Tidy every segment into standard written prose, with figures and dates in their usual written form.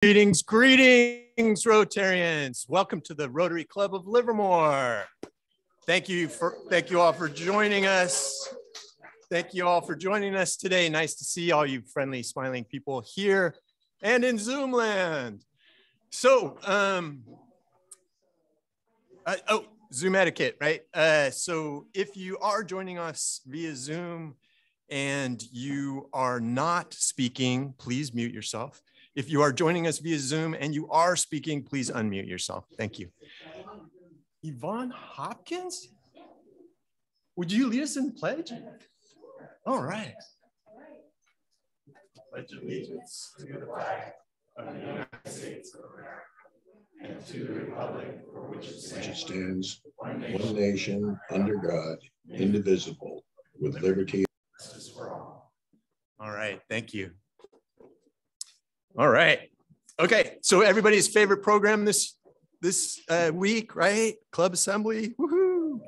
Greetings, greetings, Rotarians. Welcome to the Rotary Club of Livermore. Thank you all for joining us. Thank you all for joining us today. Nice to see all you friendly, smiling people here and in Zoom land. So, Zoom etiquette, right? So if you are joining us via Zoom and you are not speaking, please mute yourself. If you are joining us via Zoom and you are speaking, please unmute yourself. Thank you. Yvonne Hopkins? Would you lead us in the pledge? All right. Pledge allegiance to the flag of the United States of America and to the republic for which it stands, one nation, under God, indivisible, with liberty and justice for all. All right, thank you. All right. Okay, so everybody's favorite program this week, right? Club Assembly. Woohoo!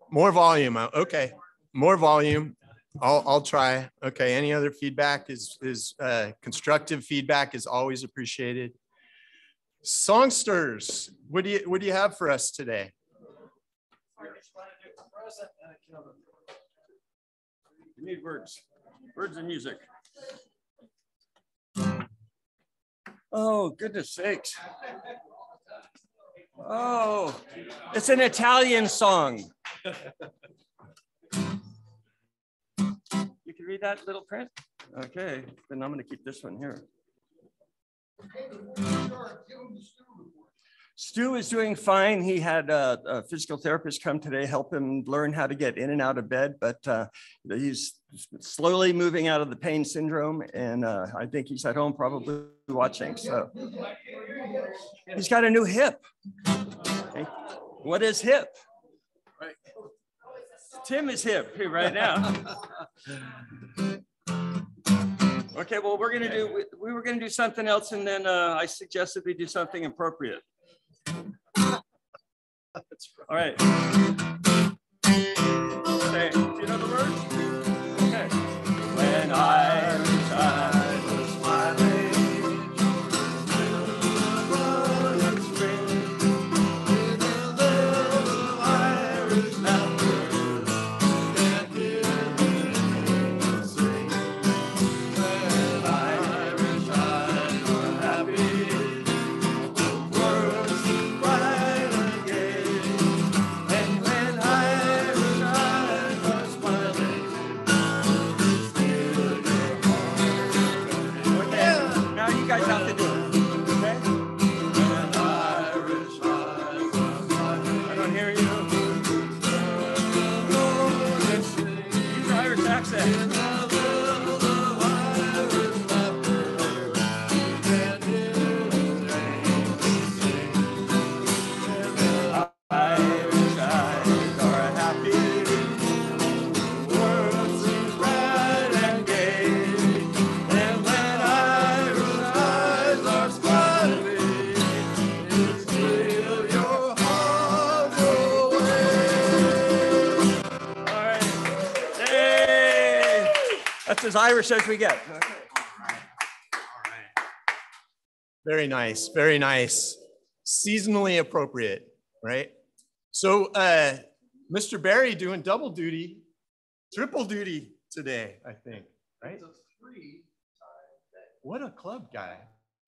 More volume. Okay, more volume. I'll try. Okay. Any other feedback is constructive feedback is always appreciated. Songsters, what do you have for us today? You need words and music. Oh, goodness sakes. Oh, it's an Italian song. You can read that little print? Okay, then I'm going to keep this one here. Stu is doing fine. He had a physical therapist come today, help him learn how to get in and out of bed, but he's slowly moving out of the pain syndrome, and I think he's at home probably watching. So he's got a new hip. Okay. What is hip? Right. Tim is hip here right now. Okay, well, we were gonna do something else, and then I suggested we do something appropriate. All right. Okay. Do you know the words? Okay. When I was smiling, in spring, in a little Irish laughter, and hear the sing. When Irish eyes were happy, the world seemed bright and gay. And when Irish eyes are smiling, still your heart. Okay, now you guys have to do it. Okay? When Irish eyes are smiling, I don't hear you. Use your Irish accent. Irish eyes are happy, the world seems bright and gay, and when Irish eyes are smiling, it's still your heart away. All right, hey, that's as Irish as we get. All right. Very nice, very nice. Seasonally appropriate, right? So Mr. Barry doing double duty, triple duty today, I think, right? What a club guy.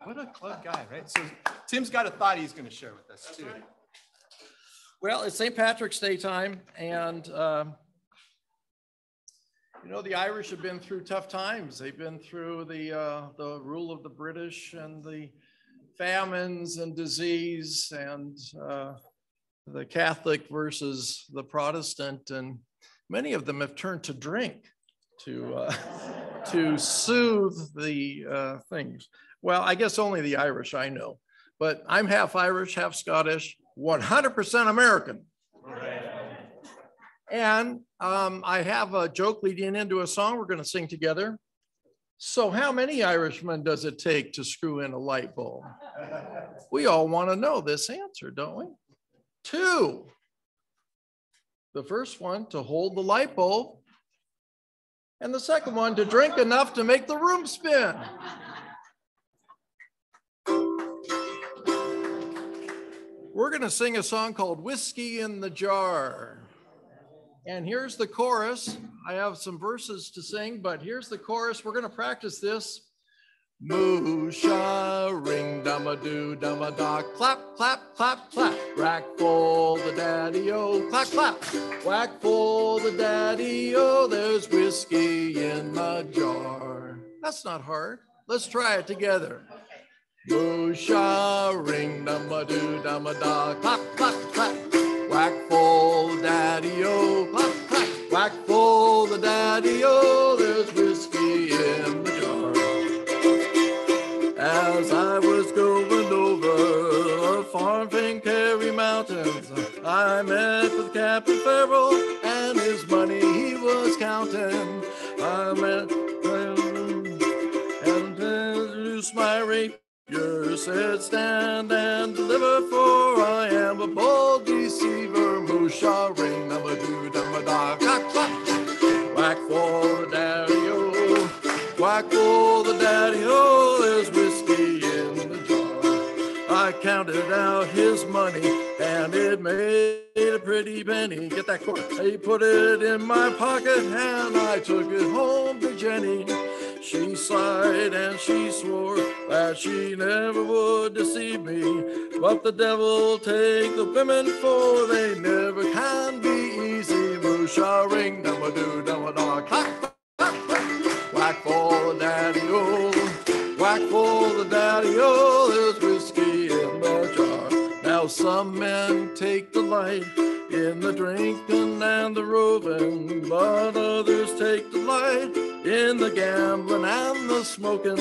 What a club guy, right? So Tim's got a thought he's going to share with us too. Well, it's St. Patrick's Day time, and you know, the Irish have been through tough times. They've been through the rule of the British and the famines and disease and the Catholic versus the Protestant, and many of them have turned to drink to soothe the things. Well, I guess only the Irish I know, but I'm half Irish, half Scottish, 100% American. And I have a joke leading into a song we're going to sing together. So how many Irishmen does it take to screw in a light bulb? We all want to know this answer, don't we? 2. The first one, to hold the light bulb. And the second one, to drink enough to make the room spin. We're going to sing a song called Whiskey in the Jar. And here's the chorus. I have some verses to sing, but here's the chorus. We're going to practice this. Moo, sha, ring, dum-a-doo, dum-a-da, clap, clap, clap, clap. Rack for the daddy-o, clap, clap. Whack for the daddy-o, there's whiskey in the jar. That's not hard. Let's try it together. Moo, sha, ring, dum-a-doo, dum-a-da, clap, clap, clap. Whack for the daddy-o, clap, clap. Whack for the daddy-o, there's whiskey in the jar. As I was going over farm in Kerry Mountains, I met with Captain Farrell and his money he was counting. I met and introduced my rapier, said stand and deliver, for I am a bold deceiver. Moosha ring, dum-a-doo, dum-a-da, clap, clap. Whack for the daddy-o, whack for the daddy-o, there's whiskey in the jar. I counted out his money and it made a pretty penny. Get that chord. He put it in my pocket and I took it home to Jenny. She sighed and she swore that she never would deceive me. But the devil take the women, for they never can be easy. Moosha ring, dum-a-doo, dum-a-da, clap, clap, clap. Whack for the daddy-o, whack for the daddy-o, there's whiskey in the jar. Now some men take delight in the drinking and the roving, but others take delight in the gambling and the smoking.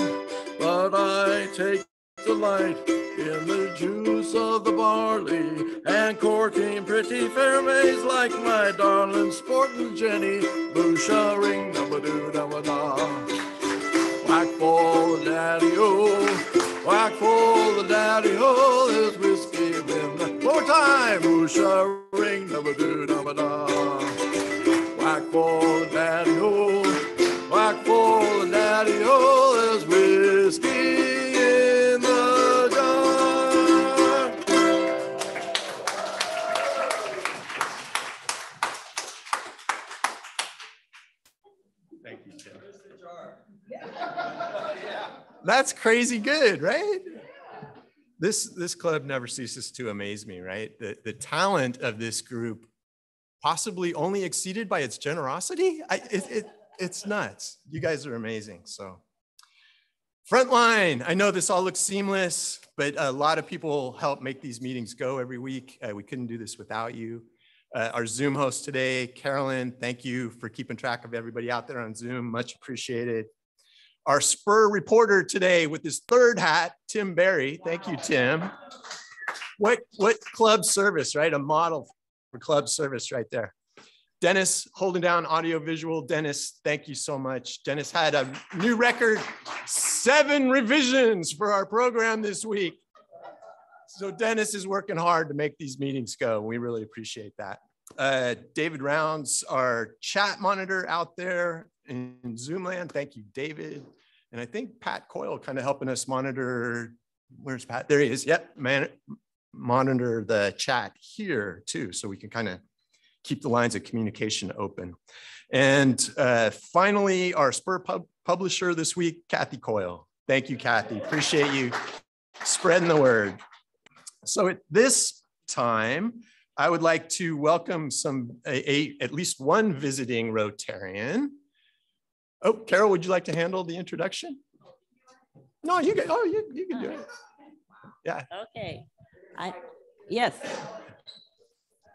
But I take delight in the juice of the barley and courting pretty fair maids like my darling sporting Jenny. Boosha ring, dum-a-doo, dum-a-da. Whack for the daddy-o, whack for the daddy-o, there's whiskey in the... One more time. Boosha ring, dum-a-doo, dum-a-da. Whack for the daddy-o, whack for the daddy-o, there's whiskey in the jar. Thank you, Tim. That's crazy good, right? This club never ceases to amaze me, right? The talent of this group, possibly only exceeded by its generosity. It's nuts. You guys are amazing. So, Frontline. I know this all looks seamless, but a lot of people help make these meetings go every week. We couldn't do this without you. Our Zoom host today, Carolyn, thank you for keeping track of everybody out there on Zoom. Much appreciated. Our Spur reporter today with his third hat, Tim Berry. Thank you, Tim. What club service, right? A model for club service right there. Dennis holding down audio visual. Dennis, thank you so much. Dennis had a new record, 7 revisions for our program this week. So Dennis is working hard to make these meetings go. We really appreciate that. David Rounds, our chat monitor out there in Zoom land. Thank you, David. And I think Pat Coyle kind of helping us monitor, where's Pat? There he is, yep, monitor the chat here too, so we can kind of keep the lines of communication open. And finally, our Spur publisher this week, Kathy Coyle. Thank you, Kathy, appreciate you spreading the word. So at this time, I would like to welcome at least one visiting Rotarian. Oh, Carol, would you like to handle the introduction? No, you can. Oh, you can do it. Yeah. Okay. Yes.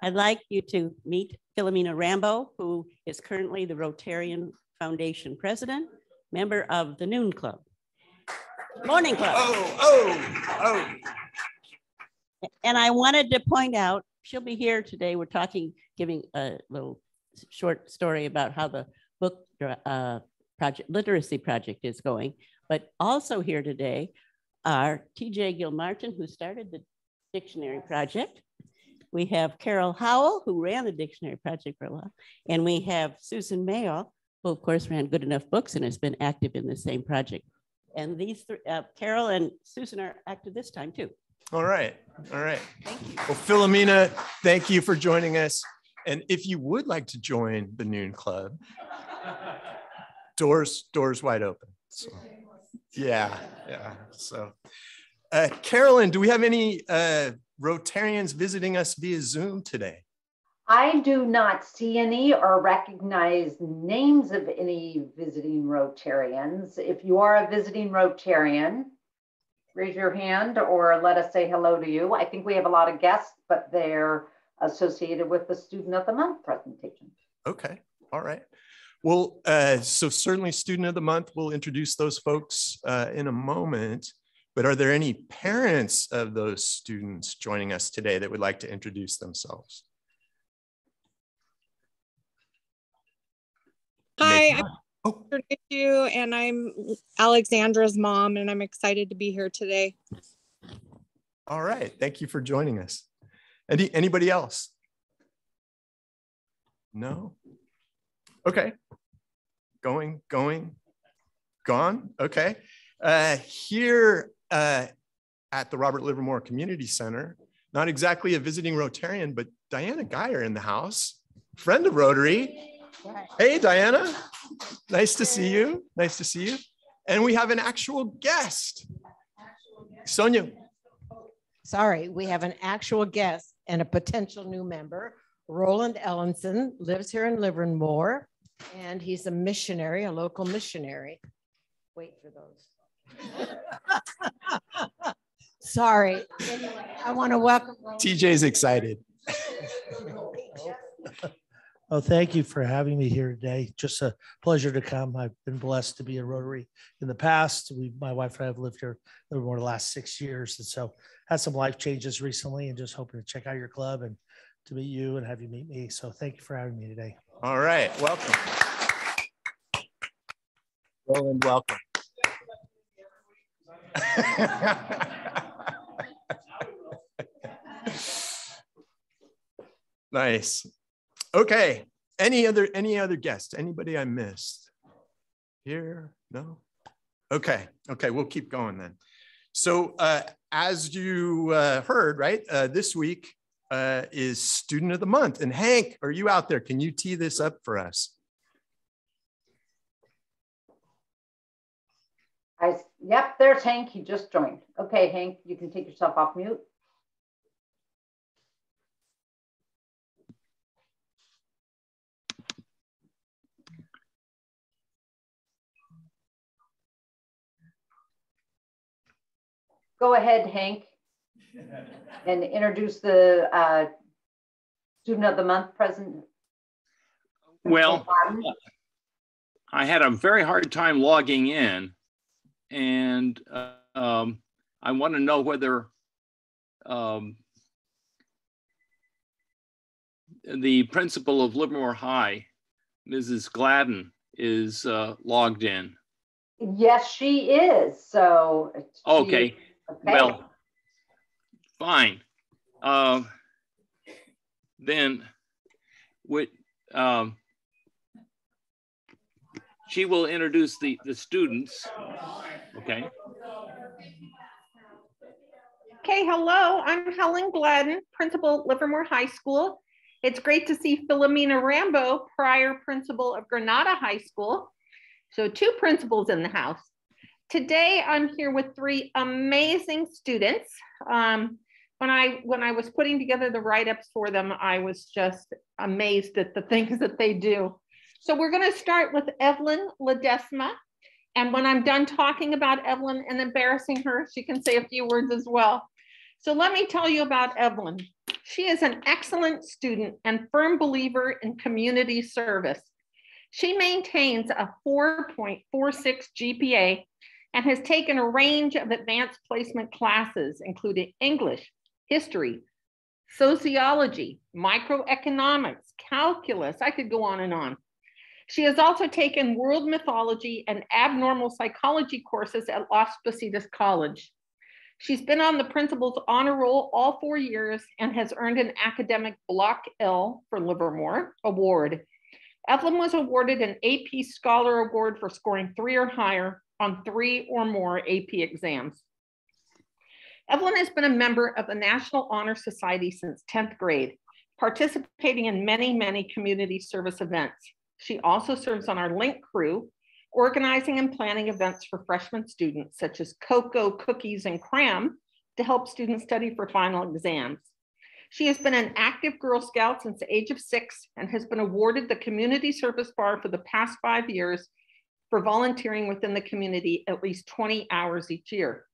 I'd like you to meet Philomena Rambo, who is currently the Rotarian Foundation president, member of the Noon Club. Morning Club. Oh. And I wanted to point out, she'll be here today. We're giving a little short story about how the book literacy project is going. But also here today are TJ Gilmartin, who started the dictionary project. We have Carol Howell, who ran the dictionary project for a while. And we have Susan Mayo, who of course ran Good Enough Books and has been active in the same project. And these three, Carol and Susan are active this time too. All right. All right. Thank you. Well, Philomena, thank you for joining us. And if you would like to join the Noon Club, doors wide open. So, yeah. So, Carolyn, do we have any Rotarians visiting us via Zoom today? I do not see any or recognize names of any visiting Rotarians. If you are a visiting Rotarian, raise your hand or let us say hello to you. I think we have a lot of guests, but they're associated with the Student of the Month presentation. Okay, all right. Well, so certainly Student of the Month, we'll introduce those folks in a moment, but are there any parents of those students joining us today that would like to introduce themselves? Hi, I'm you, and I'm Alexandra's mom, and I'm excited to be here today. All right, thank you for joining us. Anybody else? No? Okay. Going, gone. Okay. Here at the Robert Livermore Community Center, not exactly a visiting Rotarian, but Diana Geyer in the house, friend of Rotary. Hey, Diana. Nice to see you. Nice to see you. And we have an actual guest. Sonia. Sorry, we have an actual guest and a potential new member. Roland Ellenson lives here in Livermore, and he's a missionary, a local missionary. Wait for those. Sorry. Anyway, I want to welcome Roland. TJ's excited. Oh, thank you for having me here today. Just a pleasure to come. I've been blessed to be a Rotary in the past. My wife and I have lived here over the last 6 years. And so had some life changes recently and just hoping to check out your club and to meet you and have you meet me. So thank you for having me today. All right, welcome. Roland, welcome. Nice. Okay. Any other guests? Anybody I missed? Here? No? Okay. We'll keep going then. So as you heard, right, this week is Student of the Month. And Hank, are you out there? Can you tee this up for us? Yep, there's Hank. He just joined. Okay, Hank, you can take yourself off mute. Go ahead, Hank, and introduce the Student of the Month present. Well, I had a very hard time logging in, and I want to know whether the principal of Livermore High, Mrs. Gladden, is logged in. Yes, she is. So okay. Well, fine. Then she will introduce the students. Okay. Okay, hello, I'm Helen Gladden, principal Livermore High School. It's great to see Philomena Rambo, prior principal of Granada High School. So 2 principals in the house. Today, I'm here with 3 amazing students. When I was putting together the write-ups for them, I was just amazed at the things that they do. So we're going to start with Evelyn Ledesma. And when I'm done talking about Evelyn and embarrassing her, she can say a few words as well. So let me tell you about Evelyn. She is an excellent student and firm believer in community service. She maintains a 4.46 GPA and has taken a range of advanced placement classes, including English, history, sociology, microeconomics, calculus. I could go on and on. She has also taken world mythology and abnormal psychology courses at Las Positas College. She's been on the principal's honor roll all 4 years and has earned an academic Block L for Livermore award. Evelyn was awarded an AP Scholar Award for scoring 3 or higher on 3 or more AP exams. Evelyn has been a member of the National Honor Society since 10th grade, participating in many, many community service events. She also serves on our Link crew, organizing and planning events for freshman students, such as cocoa, cookies, and cram to help students study for final exams. She has been an active Girl Scout since the age of 6 and has been awarded the Community Service Bar for the past 5 years for volunteering within the community at least 20 hours each year.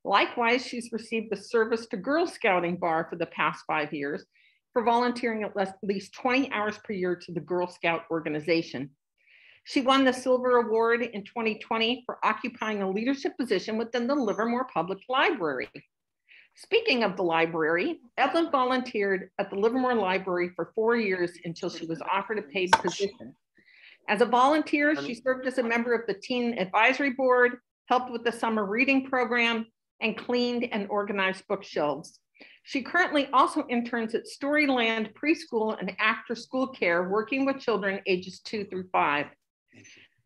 Likewise, she's received the Service to Girl Scouting Bar for the past 5 years for volunteering at least 20 hours per year to the Girl Scout organization. She won the Silver Award in 2020 for occupying a leadership position within the Livermore Public Library. Speaking of the library, Evelyn volunteered at the Livermore Library for 4 years until she was offered a paid position. As a volunteer, she served as a member of the Teen Advisory Board, helped with the summer reading program, and cleaned and organized bookshelves. She currently also interns at Storyland Preschool and After School Care, working with children ages 2 through 5.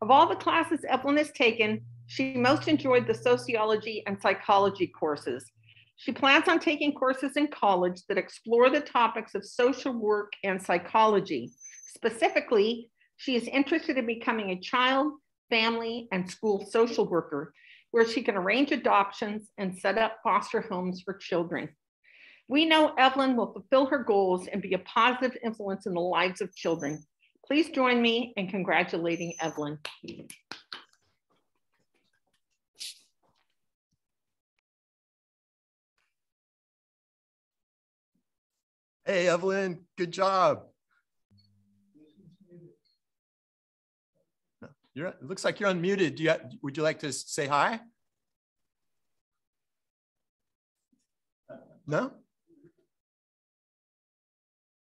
Of all the classes Evelyn has taken, she most enjoyed the sociology and psychology courses. She plans on taking courses in college that explore the topics of social work and psychology. Specifically, she is interested in becoming a child, family, and school social worker, where she can arrange adoptions and set up foster homes for children. We know Evelyn will fulfill her goals and be a positive influence in the lives of children. Please join me in congratulating Evelyn. Hey, Evelyn, good job. It looks like you're unmuted. Would you like to say hi? No?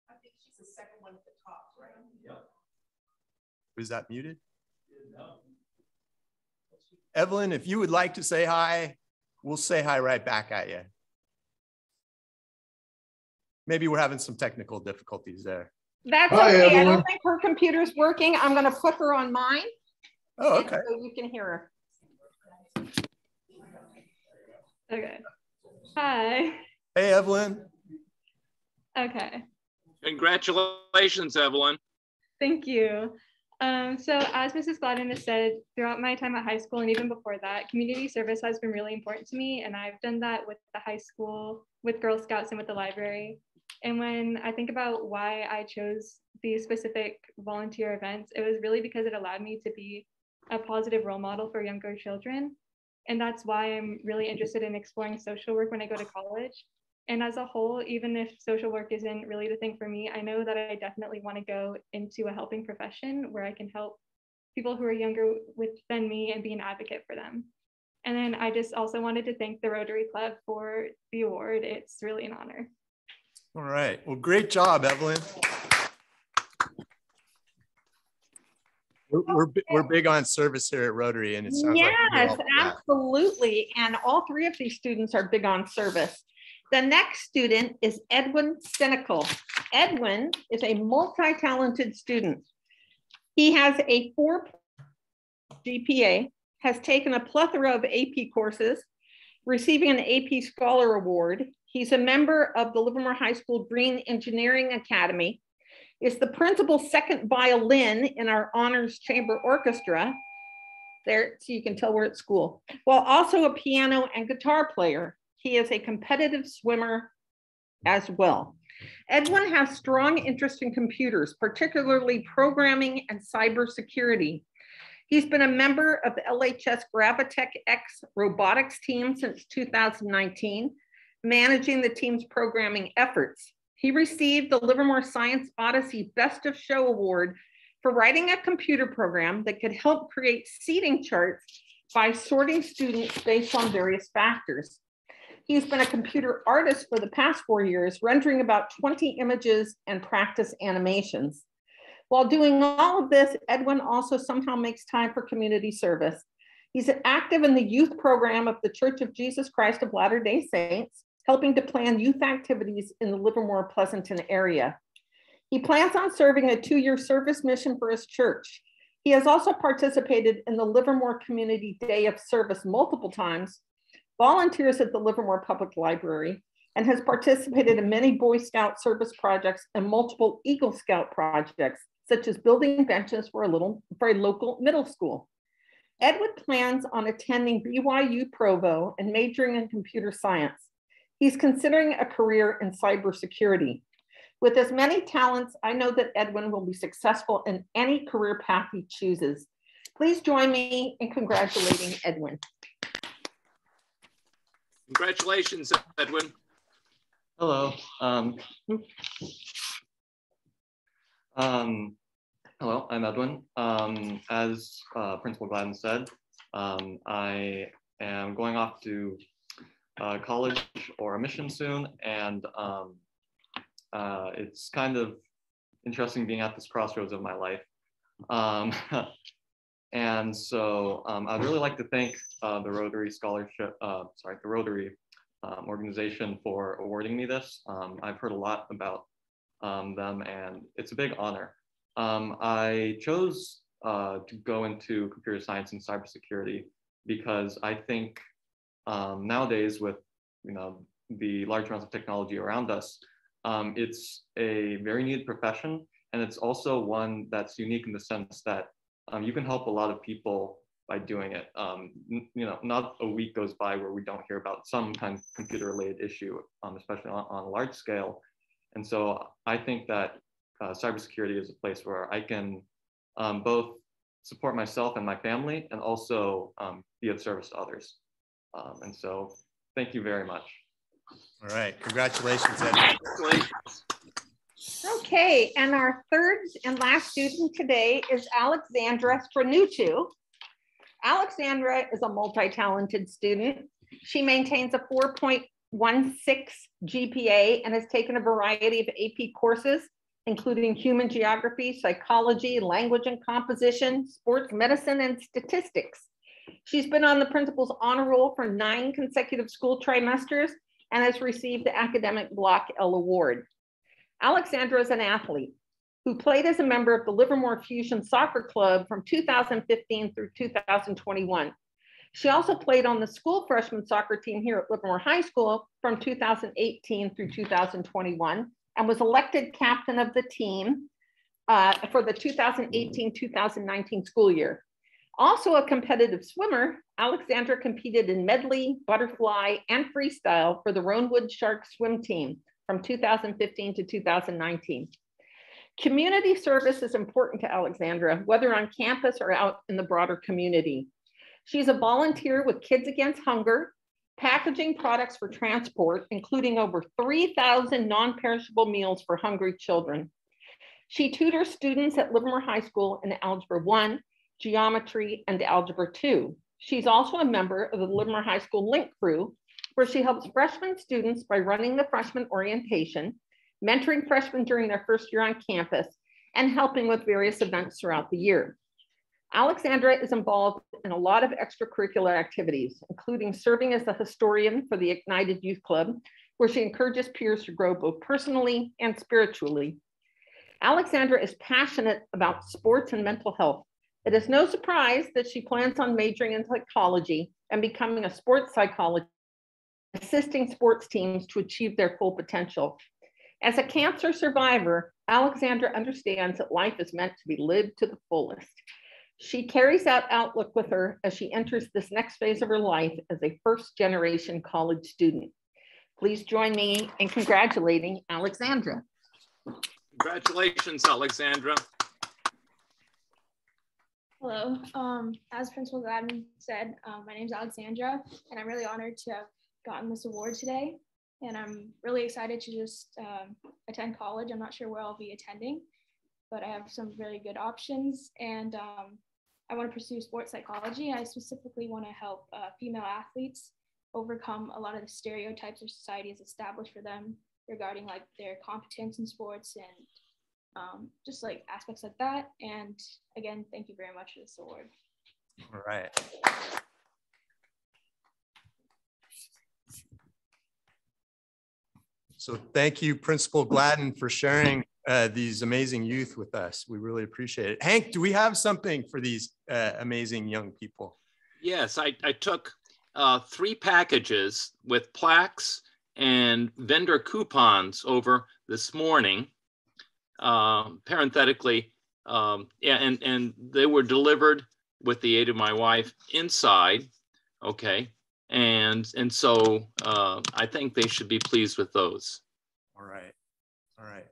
I think she's the second one at the top, right? Yep. Is that muted? No. Evelyn, if you would like to say hi, we'll say hi right back at you. Maybe we're having some technical difficulties there. That's Hi, okay. Evelyn. I don't think her computer's working. I'm going to put her on mine. Oh, okay. So you can hear her. Okay. Hi. Hey, Evelyn. Okay. Congratulations, Evelyn. Thank you. So as Mrs. Gladden has said, throughout my time at high school and even before that, community service has been really important to me. And I've done that with the high school, with Girl Scouts, and with the library. And when I think about why I chose these specific volunteer events, it was really because it allowed me to be a positive role model for younger children. And that's why I'm really interested in exploring social work when I go to college. And as a whole, even if social work isn't really the thing for me, I know that I definitely want to go into a helping profession where I can help people who are younger than me and be an advocate for them. And then I just also wanted to thank the Rotary Club for the award. It's really an honor. All right. Well, great job, Evelyn. We're big on service here at Rotary, and it sounds like yes, absolutely. And all 3 of these students are big on service. The next student is Edwin Cynical. Edwin is a multi-talented student. He has a 4 GPA, has taken a plethora of AP courses, receiving an AP Scholar Award. He's a member of the Livermore High School Green Engineering Academy, is the principal's second violin in our Honors Chamber Orchestra. There, so you can tell we're at school, while also a piano and guitar player. He is a competitive swimmer as well. Edwin has strong interest in computers, particularly programming and cybersecurity. He's been a member of the LHS Gravitech X robotics team since 2019, managing the team's programming efforts. He received the Livermore Science Odyssey Best of Show Award for writing a computer program that could help create seating charts by sorting students based on various factors. He's been a computer artist for the past 4 years, rendering about 20 images and practice animations. While doing all of this, Edwin also somehow makes time for community service. He's active in the youth program of the Church of Jesus Christ of Latter-day Saints, helping to plan youth activities in the Livermore Pleasanton area. He plans on serving a 2-year service mission for his church. He has also participated in the Livermore Community Day of Service multiple times, volunteers at the Livermore Public Library, and has participated in many Boy Scout service projects and multiple Eagle Scout projects, such as building benches for a local middle school. Edwin plans on attending BYU Provo and majoring in computer science. He's considering a career in cybersecurity. With as many talents, I know that Edwin will be successful in any career path he chooses. Please join me in congratulating Edwin. Congratulations, Edwin. Hello. Hello, I'm Edwin. As Principal Gladden said, I am going off to college or a mission soon, and it's kind of interesting being at this crossroads of my life. And so I'd really like to thank the Rotary Scholarship, the Rotary organization for awarding me this. I've heard a lot about them, and it's a big honor. I chose to go into computer science and cybersecurity because I think nowadays, with the large amounts of technology around us, it's a very needed profession, and it's also one that's unique in the sense that you can help a lot of people by doing it. Not a week goes by where we don't hear about some kind of computer-related issue, especially on a large scale. And so I think that cybersecurity is a place where I can both support myself and my family, and also be of service to others. And so thank you very much. All right, congratulations, Ed. Okay, and our third and last student today is Alexandra Stranucciu. Alexandra is a multi-talented student. She maintains a 4.16 GPA and has taken a variety of AP courses, including human geography, psychology, language and composition, sports medicine, and statistics. She's been on the principal's honor roll for 9 consecutive school trimesters and has received the Academic Block L Award. Alexandra is an athlete who played as a member of the Livermore Fusion Soccer Club from 2015 through 2021. She also played on the school freshman soccer team here at Livermore High School from 2018 through 2021 and was elected captain of the team for the 2018-2019 school year. Also a competitive swimmer, Alexandra competed in medley, butterfly, and freestyle for the Roanwood Sharks swim team from 2015 to 2019. Community service is important to Alexandra, whether on campus or out in the broader community. She's a volunteer with Kids Against Hunger, packaging products for transport, including over 3,000 non-perishable meals for hungry children. She tutors students at Livermore High School in Algebra 1, Geometry, and Algebra 2. She's also a member of the Livermore High School Link Crew, where she helps freshman students by running the freshman orientation, mentoring freshmen during their first year on campus, and helping with various events throughout the year. Alexandra is involved in a lot of extracurricular activities, including serving as the historian for the Ignited Youth Club, where she encourages peers to grow both personally and spiritually. Alexandra is passionate about sports and mental health. It is no surprise that she plans on majoring in psychology and becoming a sports psychologist, assisting sports teams to achieve their full potential. As a cancer survivor, Alexandra understands that life is meant to be lived to the fullest. She carries that outlook with her as she enters this next phase of her life as a first-generation college student. Please join me in congratulating Alexandra. Congratulations, Alexandra. Hello, as Principal Gladden said, my name is Alexandra, and I'm really honored to have gotten this award today. And I'm really excited to just attend college. I'm not sure where I'll be attending, but I have some really good options. And I want to pursue sports psychology. I specifically want to help female athletes overcome a lot of the stereotypes our society has established for them regarding like their competence in sports and just like aspects like that. And again, thank you very much for this award. All right. So thank you, Principal Gladden, for sharing these amazing youth with us. We really appreciate it. Hank, do we have something for these amazing young people? Yes, I took 3 packages with plaques and vendor coupons over this morning. Parenthetically, and they were delivered with the aid of my wife inside. Okay, and so I think they should be pleased with those. All right, all right.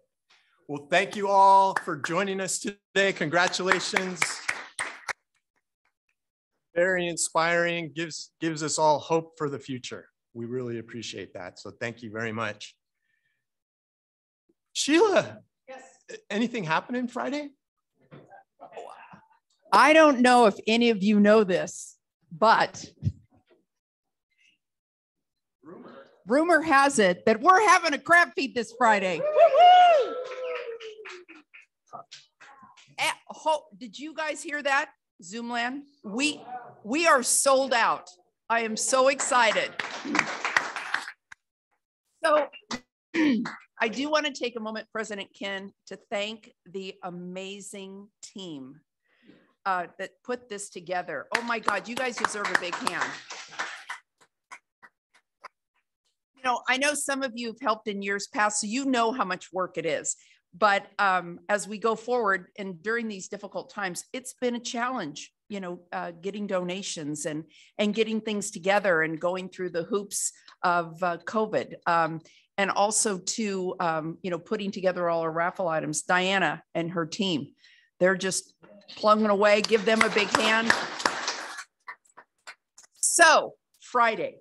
Well, thank you all for joining us today. Congratulations. Very inspiring, gives us all hope for the future. We really appreciate that. So thank you very much. Sheila, yes. Anything happening Friday? I don't know if any of you know this, but rumor has it that we're having a crab feed this Friday. Did you guys hear that, Zoomland? We are sold out. I am so excited. So I do want to take a moment, President Ken, to thank the amazing team that put this together. Oh my God, you guys deserve a big hand. You know, I know some of you have helped in years past, so you know how much work it is. But as we go forward and during these difficult times, it's been a challenge, you know, getting donations and getting things together and going through the hoops of COVID. And also to, you know, putting together all our raffle items. Diana and her team, they're just plugging away. Give them a big hand. So Friday,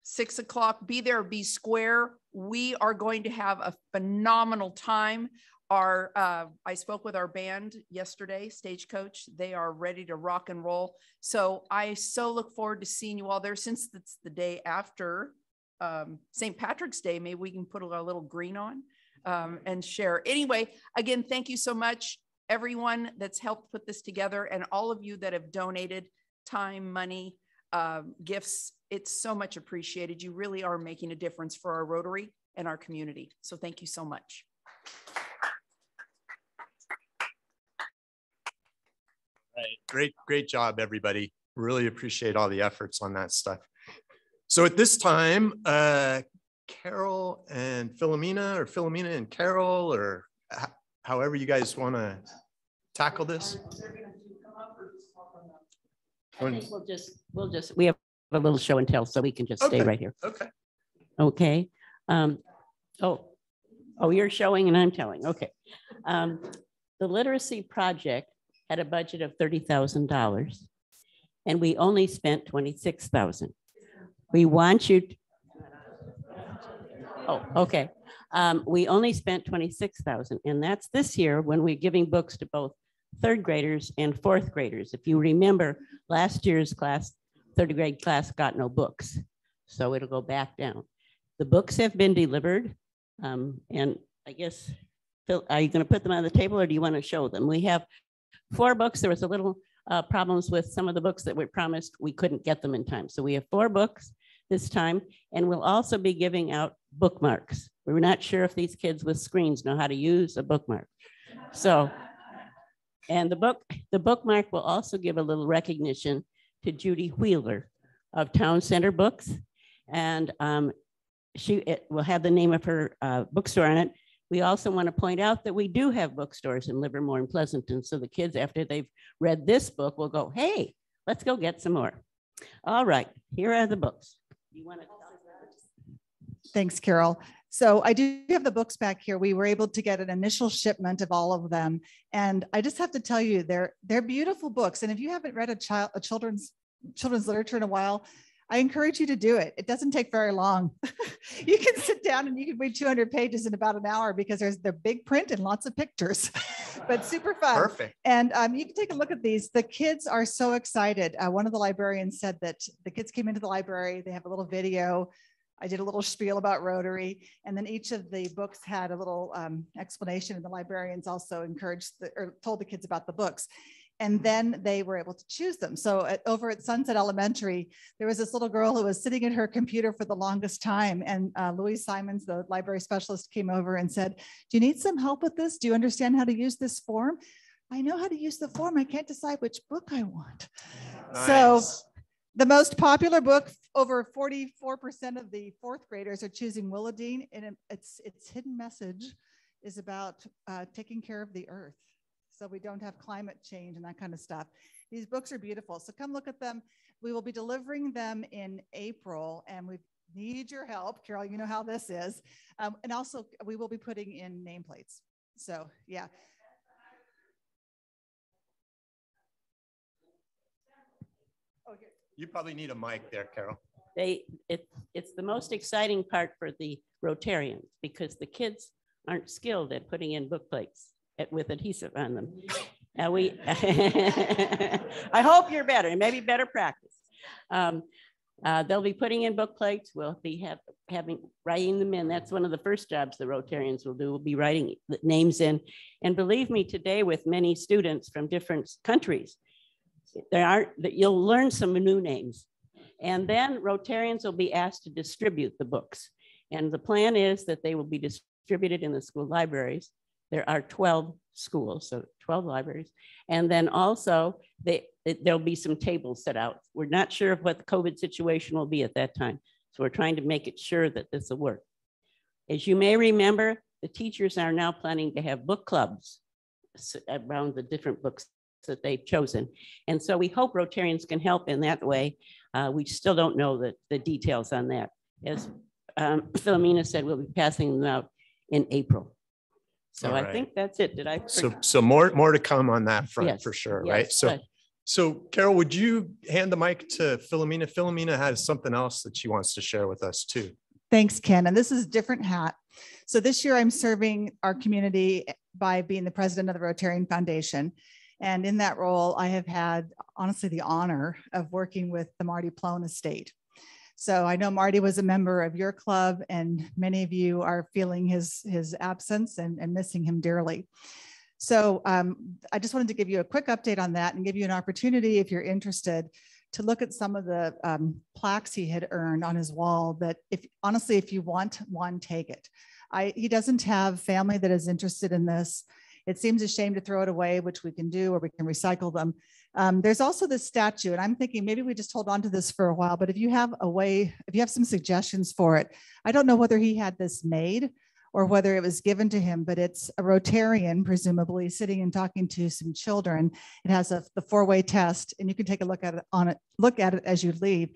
6 o'clock, be there, be square. We are going to have a phenomenal time. I spoke with our band yesterday, Stagecoach. They are ready to rock and roll. So I so look forward to seeing you all there. Since it's the day after St. Patrick's Day, maybe we can put a little green on and share. Anyway, again, thank you so much, everyone that's helped put this together and all of you that have donated time, money, gifts. It's so much appreciated. You really are making a difference for our Rotary and our community. So thank you so much. Right. Great job, everybody. Really appreciate all the efforts on that stuff. So at this time, Carol and Philomena, or Philomena and Carol, or however you guys want to tackle this. I think we have a little show and tell, so we can just stay right here. Okay. Okay. Oh, you're showing and I'm telling. Okay. The literacy project had a budget of $30,000 and we only spent $26,000. We want you to, okay. We only spent $26,000 and that's this year when we're giving books to both 3rd graders and 4th graders. If you remember last year's class, 3rd grade class got no books. So it'll go back down. The books have been delivered. And I guess, Phil, are you going to put them on the table or do you want to show them? We have 4 books. There was a little problems with some of the books that were promised. We couldn't get them in time. So we have 4 books this time, and we'll also be giving out bookmarks. We're not sure if these kids with screens know how to use a bookmark. So, and the bookmark will also give a little recognition to Judy Wheeler of Town Center Books. And it will have the name of her bookstore on it. We also want to point out that we do have bookstores in Livermore and Pleasanton. So the kids, after they've read this book, will go, hey, let's go get some more. All right, here are the books. You want to tell us that? Thanks, Carol. So I do have the books back here. We were able to get an initial shipment of all of them. And I just have to tell you, they're beautiful books. And if you haven't read a children's literature in a while, I encourage you to do it. It doesn't take very long. You can sit down and you can read 200 pages in about an hour because they're big print and lots of pictures, but super fun. Perfect. And you can take a look at these. The kids are so excited. One of the librarians said that the kids came into the library, they have a little video. I did a little spiel about Rotary, and then each of the books had a little explanation, and the librarians also told the kids about the books. And then they were able to choose them. So over at Sunset Elementary, there was this little girl who was sitting at her computer for the longest time. And Louise Simons, the library specialist, came over and said, do you need some help with this? Do you understand how to use this form? I know how to use the form. I can't decide which book I want. Nice. So the most popular book, over 44% of the fourth graders are choosing Willowdene, and its hidden message is about taking care of the earth, so we don't have climate change and that kind of stuff. These books are beautiful, so come look at them. We will be delivering them in April, and we need your help. Carol, you know how this is. And also, we will be putting in nameplates. So, yeah. You probably need a mic there, Carol. It's the most exciting part for the Rotarians, because the kids aren't skilled at putting in book plates with adhesive on them. Now I hope you're better, and maybe better practice. They'll be putting in book plates. We'll be writing them in. That's one of the first jobs the Rotarians will do. We'll be writing the names in. And believe me, today with many students from different countries, you'll learn some new names. And then Rotarians will be asked to distribute the books. And the plan is that they will be distributed in the school libraries. There are 12 schools, so 12 libraries. And then also there'll be some tables set out. We're not sure of what the COVID situation will be at that time. So we're trying to make it sure that this will work. As you may remember, the teachers are now planning to have book clubs around the different books that they've chosen. And so we hope Rotarians can help in that way. We still don't know the details on that. As Philomena said, we'll be passing them out in April. So I think that's it. Did I? So more to come on that front, yes, for sure, yes, right? So Carol, would you hand the mic to Philomena? Philomena has something else that she wants to share with us too. Thanks, Ken. And this is a different hat. So this year I'm serving our community by being the president of the Rotarian Foundation. And in that role, I have had, honestly, the honor of working with the Marty Plone estate. So I know Marty was a member of your club, and many of you are feeling his absence and missing him dearly. So I just wanted to give you a quick update on that and give you an opportunity, if you're interested, to look at some of the plaques he had earned on his wall that, honestly, if you want one, take it. He doesn't have family that is interested in this. It seems a shame to throw it away, which we can do, or we can recycle them. There's also this statue, and I'm thinking maybe we just hold on to this for a while, but if you have a way, if you have some suggestions for it, I don't know whether he had this made or whether it was given to him, but it's a Rotarian, presumably, sitting and talking to some children. It has the 4-way test, and you can take a look at it as you leave.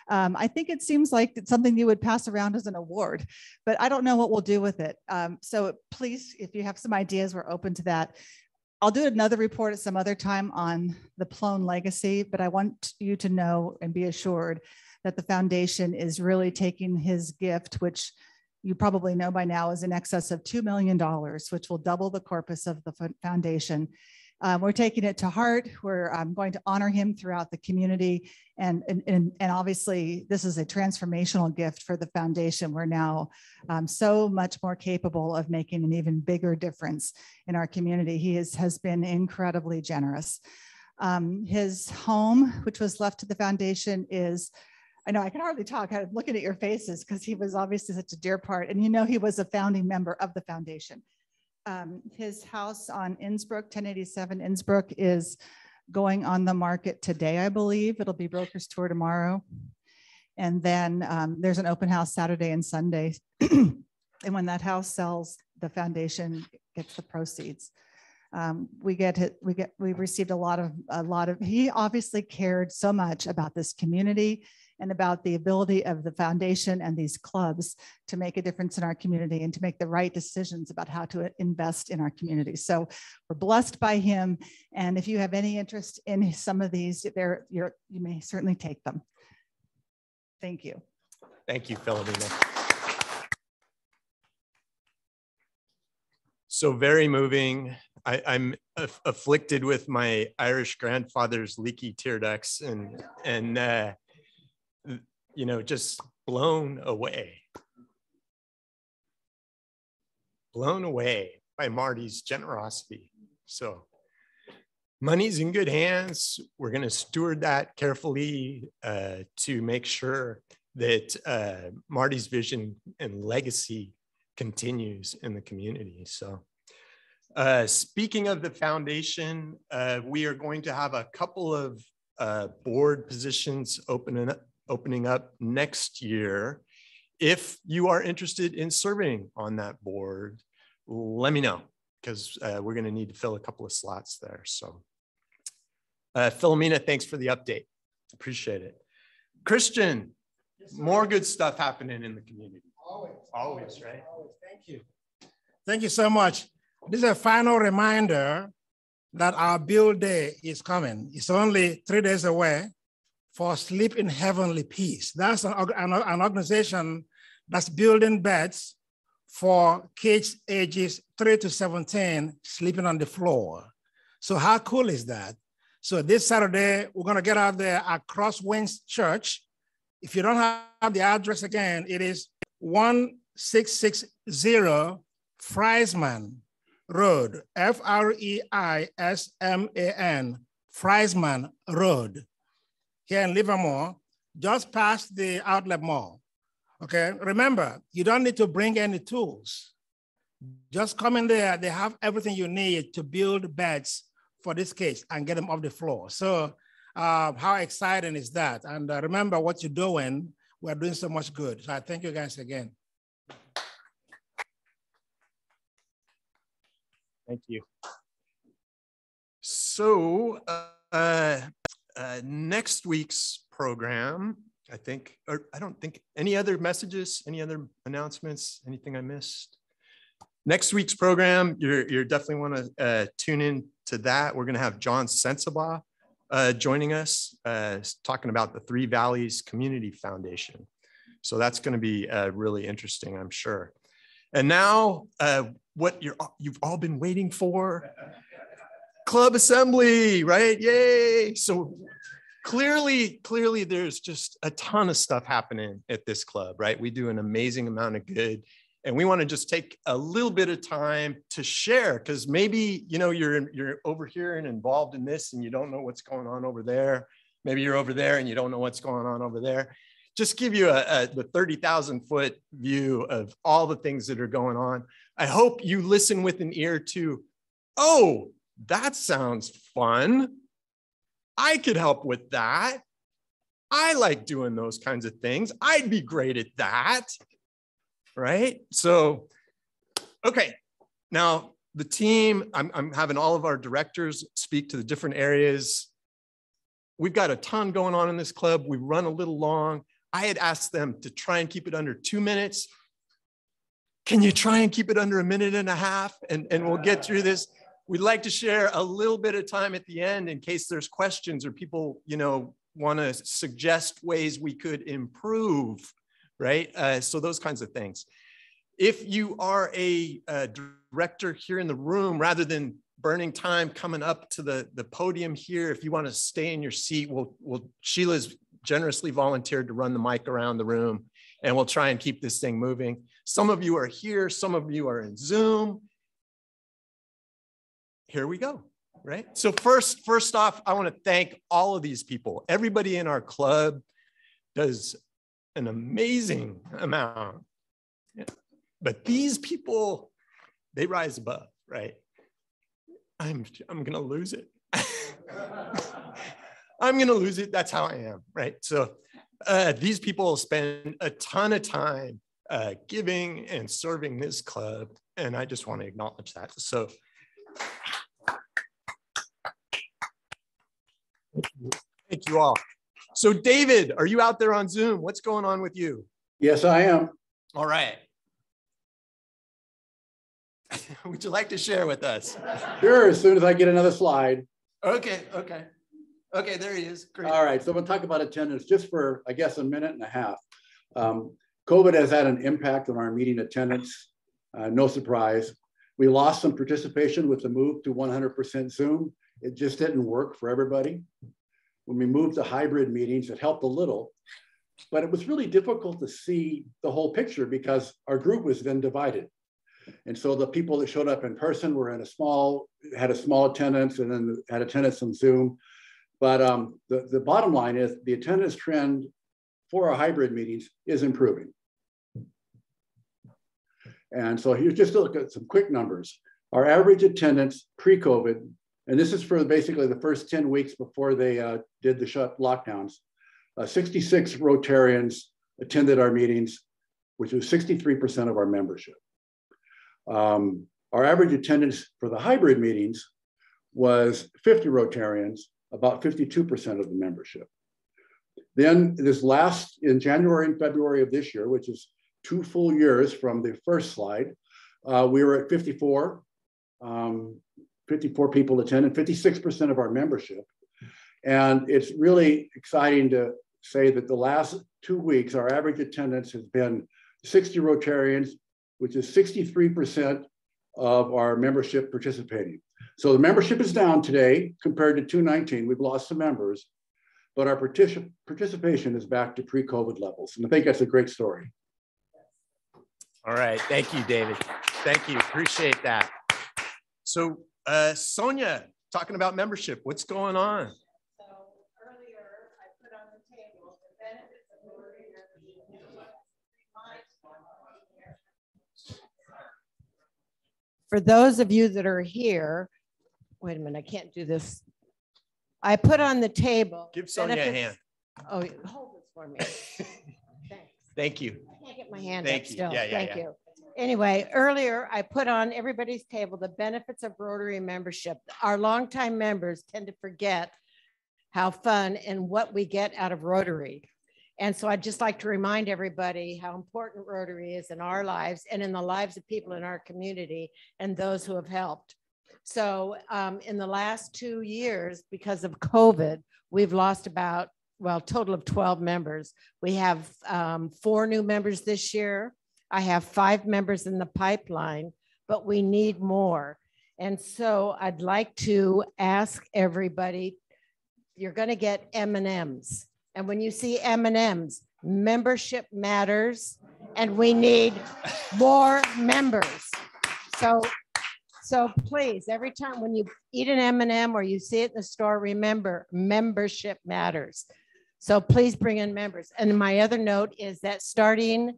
I think it seems like it's something you would pass around as an award, but I don't know what we'll do with it. So please, if you have some ideas, we're open to that. I'll do another report at some other time on the Plone legacy, but I want you to know and be assured that the foundation is really taking his gift, which you probably know by now is in excess of $2 million, which will double the corpus of the foundation. We're taking it to heart. We're going to honor him throughout the community. And obviously, this is a transformational gift for the foundation. We're now so much more capable of making an even bigger difference in our community. He has been incredibly generous. His home, which was left to the foundation, is, I know I can hardly talk, I'm looking at your faces because he was obviously such a dear part. And you know, he was a founding member of the foundation. His house on Innsbruck, 1087 Innsbruck, is going on the market today, I believe. It'll be broker's tour tomorrow. And then there's an open house Saturday and Sunday. And when that house sells, the foundation gets the proceeds. We received a lot of, he obviously cared so much about this community and about the ability of the foundation and these clubs to make a difference in our community and to make the right decisions about how to invest in our community. So we're blessed by him. And if you have any interest in some of these, you may certainly take them. Thank you. Thank you, Philomena. So very moving. I'm afflicted with my Irish grandfather's leaky tear ducts and you know, just blown away by Marty's generosity. So money's in good hands. We're going to steward that carefully to make sure that Marty's vision and legacy continues in the community. So speaking of the foundation, we are going to have a couple of board positions opening up next year. If you are interested in serving on that board, let me know, because we're going to need to fill a couple of slots there. So Philomena, thanks for the update. Appreciate it. Christian, more good stuff happening in the community. Always, right? Always. Thank you. Thank you so much. This is a final reminder that our Build Day is coming. It's only 3 days away for Sleep in Heavenly Peace. That's an organization that's building beds for kids ages 3 to 17 sleeping on the floor. So how cool is that? So this Saturday, we're gonna get out there at Crosswinds Church. If you don't have the address again, it is 1660 Friesman Road, Freisman, Friesman Road, here in Livermore, just past the outlet mall. Okay, remember, you don't need to bring any tools. Just come in there, they have everything you need to build beds for this kids and get them off the floor. So how exciting is that? And remember what you're doing, we're doing so much good. So I thank you guys again. Thank you. So next week's program, I think, or I don't think, any other messages, any other announcements, anything I missed? Next week's program, you definitely want to tune in to that. We're going to have John Sensabaugh joining us, talking about the Three Valleys Community Foundation. So that's going to be really interesting, I'm sure. And now, what you've all been waiting for, club assembly, right? Yay! So clearly, there's just a ton of stuff happening at this club, right? We do an amazing amount of good. And we want to just take a little bit of time to share, because maybe, you know, you're over here and involved in this and you don't know what's going on over there. Maybe you're over there and you don't know what's going on over there. Just give you the 30,000 foot view of all the things that are going on. I hope you listen with an ear to, oh, that sounds fun. I could help with that. I like doing those kinds of things. I'd be great at that. Right? So, okay. Now the team, I'm having all of our directors speak to the different areas. We've got a ton going on in this club. We run a little long. I had asked them to try and keep it under 2 minutes. Can you try and keep it under 1.5 minutes? And we'll get through this. We'd like to share a little bit of time at the end in case there's questions or people, you know, want to suggest ways we could improve. Right? So those kinds of things. If you are a director here in the room, rather than burning time coming up to the podium here, if you want to stay in your seat, Sheila's generously volunteered to run the mic around the room, and we'll try and keep this thing moving. Some of you are here, some of you are in Zoom. Here we go, right? So first off, I want to thank all of these people. Everybody in our club does an amazing amount. Yeah. But these people, they rise above, right? I'm gonna lose it. I'm gonna lose it. That's how I am, right? So these people spend a ton of time giving and serving this club, and I just want to acknowledge that. So thank you all. So David, are you out there on Zoom? What's going on with you? Yes, I am. All right. Would you like to share with us? Sure, as soon as I get another slide. Okay, there he is. Great. All right, so I'm gonna talk about attendance just for, I guess, 1.5 minutes. COVID has had an impact on our meeting attendance, no surprise. We lost some participation with the move to 100% Zoom. It just didn't work for everybody. When we moved to hybrid meetings, it helped a little, but it was really difficult to see the whole picture because our group was then divided. And so the people that showed up in person were had a small attendance, and then had attendance on Zoom. But the bottom line is the attendance trend for our hybrid meetings is improving. And so here's just a look at some quick numbers. Our average attendance pre-COVID, and this is for basically the first 10 weeks before they did the lockdowns, 66 Rotarians attended our meetings, which was 63% of our membership. Our average attendance for the hybrid meetings was 50 Rotarians, about 52% of the membership. Then in January and February of this year, which is 2 full years from the first slide, we were at 54 people attended, 56% of our membership. And it's really exciting to say that the last 2 weeks, our average attendance has been 60 Rotarians, which is 63% of our membership participating. So the membership is down today compared to 2019. We've lost some members, but our participation is back to pre-COVID levels. And I think that's a great story. All right, thank you, David. Thank you, appreciate that. So Sonia, talking about membership, what's going on? So earlier I put on the table the benefits of Rotary membership. For those of you that are here, wait a minute, I can't do this. I put on the table. Give Sonia a hand. Oh, hold this for me. Thanks. Thank you. I can't get my hand Thank up you. still. Yeah, Thank you. Anyway, earlier I put on everybody's table the benefits of Rotary membership. Our longtime members tend to forget how fun and what we get out of Rotary. And so I'd just like to remind everybody how important Rotary is in our lives and in the lives of people in our community and those who have helped. So in the last 2 years, because of COVID, we've lost about, well, total of 12 members. We have 4 new members this year. I have 5 members in the pipeline, but we need more. And so I'd like to ask everybody, you're going to get M&Ms. And when you see M&Ms, membership matters, and we need more members. So please, every time when you eat an M&M or you see it in the store, remember, membership matters. So please bring in members. And my other note is that starting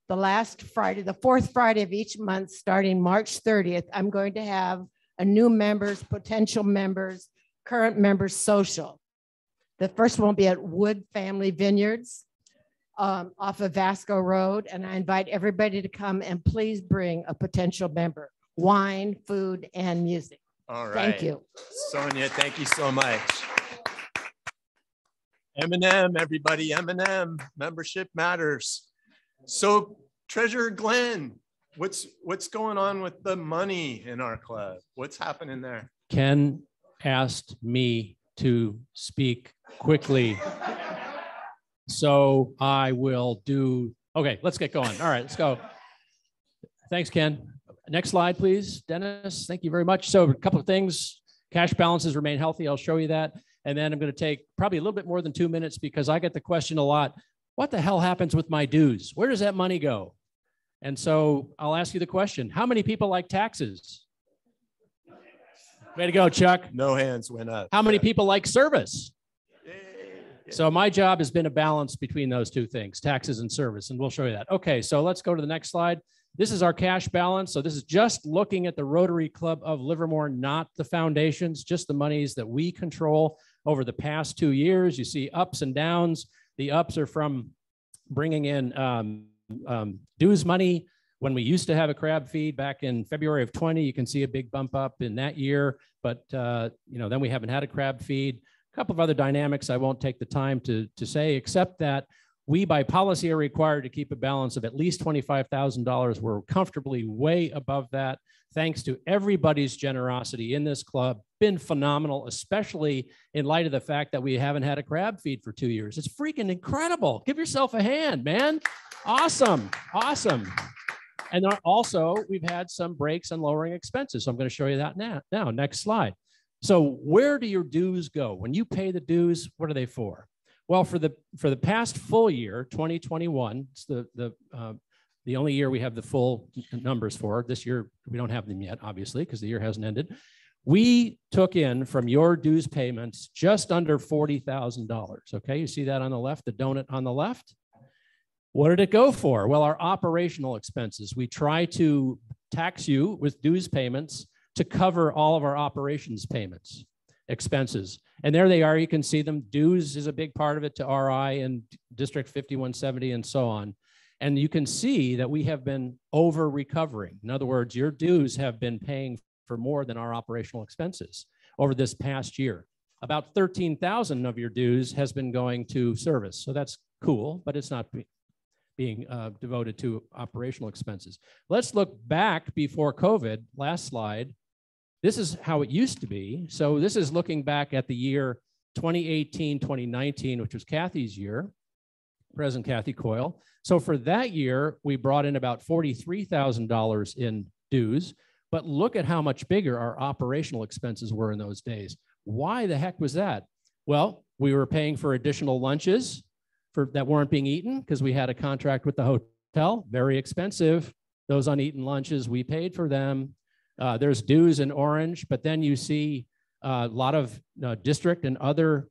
the last Friday, the 4th Friday of each month, starting March 30th, I'm going to have a new members, potential members, current members social. The first one will be at Wood Family Vineyards off of Vasco Road. And I invite everybody to come and please bring a potential member, wine, food, and music. All right. Thank you. Sonia, thank you so much. M&M, everybody, M&M, membership matters. So Treasurer Glenn, what's going on with the money in our club? What's happening there? Ken asked me to speak quickly. So I will do, okay, let's get going. All right, let's go. Thanks, Ken. Next slide, please. Dennis, thank you very much. So a couple of things. Cash balances remain healthy. I'll show you that. And then I'm going to take probably a little bit more than 2 minutes because I get the question a lot. What the hell happens with my dues? Where does that money go? And so I'll ask you the question. How many people like taxes? Way to go, Chuck. No hands went up. How many people like service? So my job has been a balance between those 2 things, taxes and service, and we'll show you that. Okay, so let's go to the next slide. This is our cash balance. So this is just looking at the Rotary Club of Livermore, not the foundations, just the monies that we control over the past 2 years. You see ups and downs. The ups are from bringing in dues money. When we used to have a crab feed back in February of 20, you can see a big bump up in that year, but then we haven't had a crab feed. A couple of other dynamics I won't take the time to say, except that we by policy are required to keep a balance of at least $25,000. We're comfortably way above that. Thanks to everybody's generosity in this club, been phenomenal, especially in light of the fact that we haven't had a crab feed for 2 years. It's freaking incredible. Give yourself a hand, man. Awesome, awesome. And then also we've had some breaks and lowering expenses. So I'm going to show you that now. Next slide. So where do your dues go? When you pay the dues, what are they for? Well, for the past full year, 2021, it's the the only year we have the full numbers for. This year, we don't have them yet, obviously, because the year hasn't ended. We took in from your dues payments just under $40,000. Okay, you see that on the left, the donut on the left? What did it go for? Well, our operational expenses. We try to tax you with dues payments to cover all of our operations payments, expenses. And there they are, you can see them. Dues is a big part of it to RI and District 5170 and so on. And you can see that we have been over recovering. In other words, your dues have been paying for more than our operational expenses over this past year. About 13,000 of your dues has been going to service. So that's cool, but it's not being devoted to operational expenses. Let's look back before COVID, last slide. This is how it used to be. So this is looking back at the year 2018, 2019, which was Kathy's year, President Kathy Coyle. So for that year, we brought in about $43,000 in dues, but look at how much bigger our operational expenses were in those days. Why the heck was that? Well, we were paying for additional lunches that weren't being eaten because we had a contract with the hotel, very expensive. Those uneaten lunches, we paid for them. There's dues in orange, but then you see a lot of district and other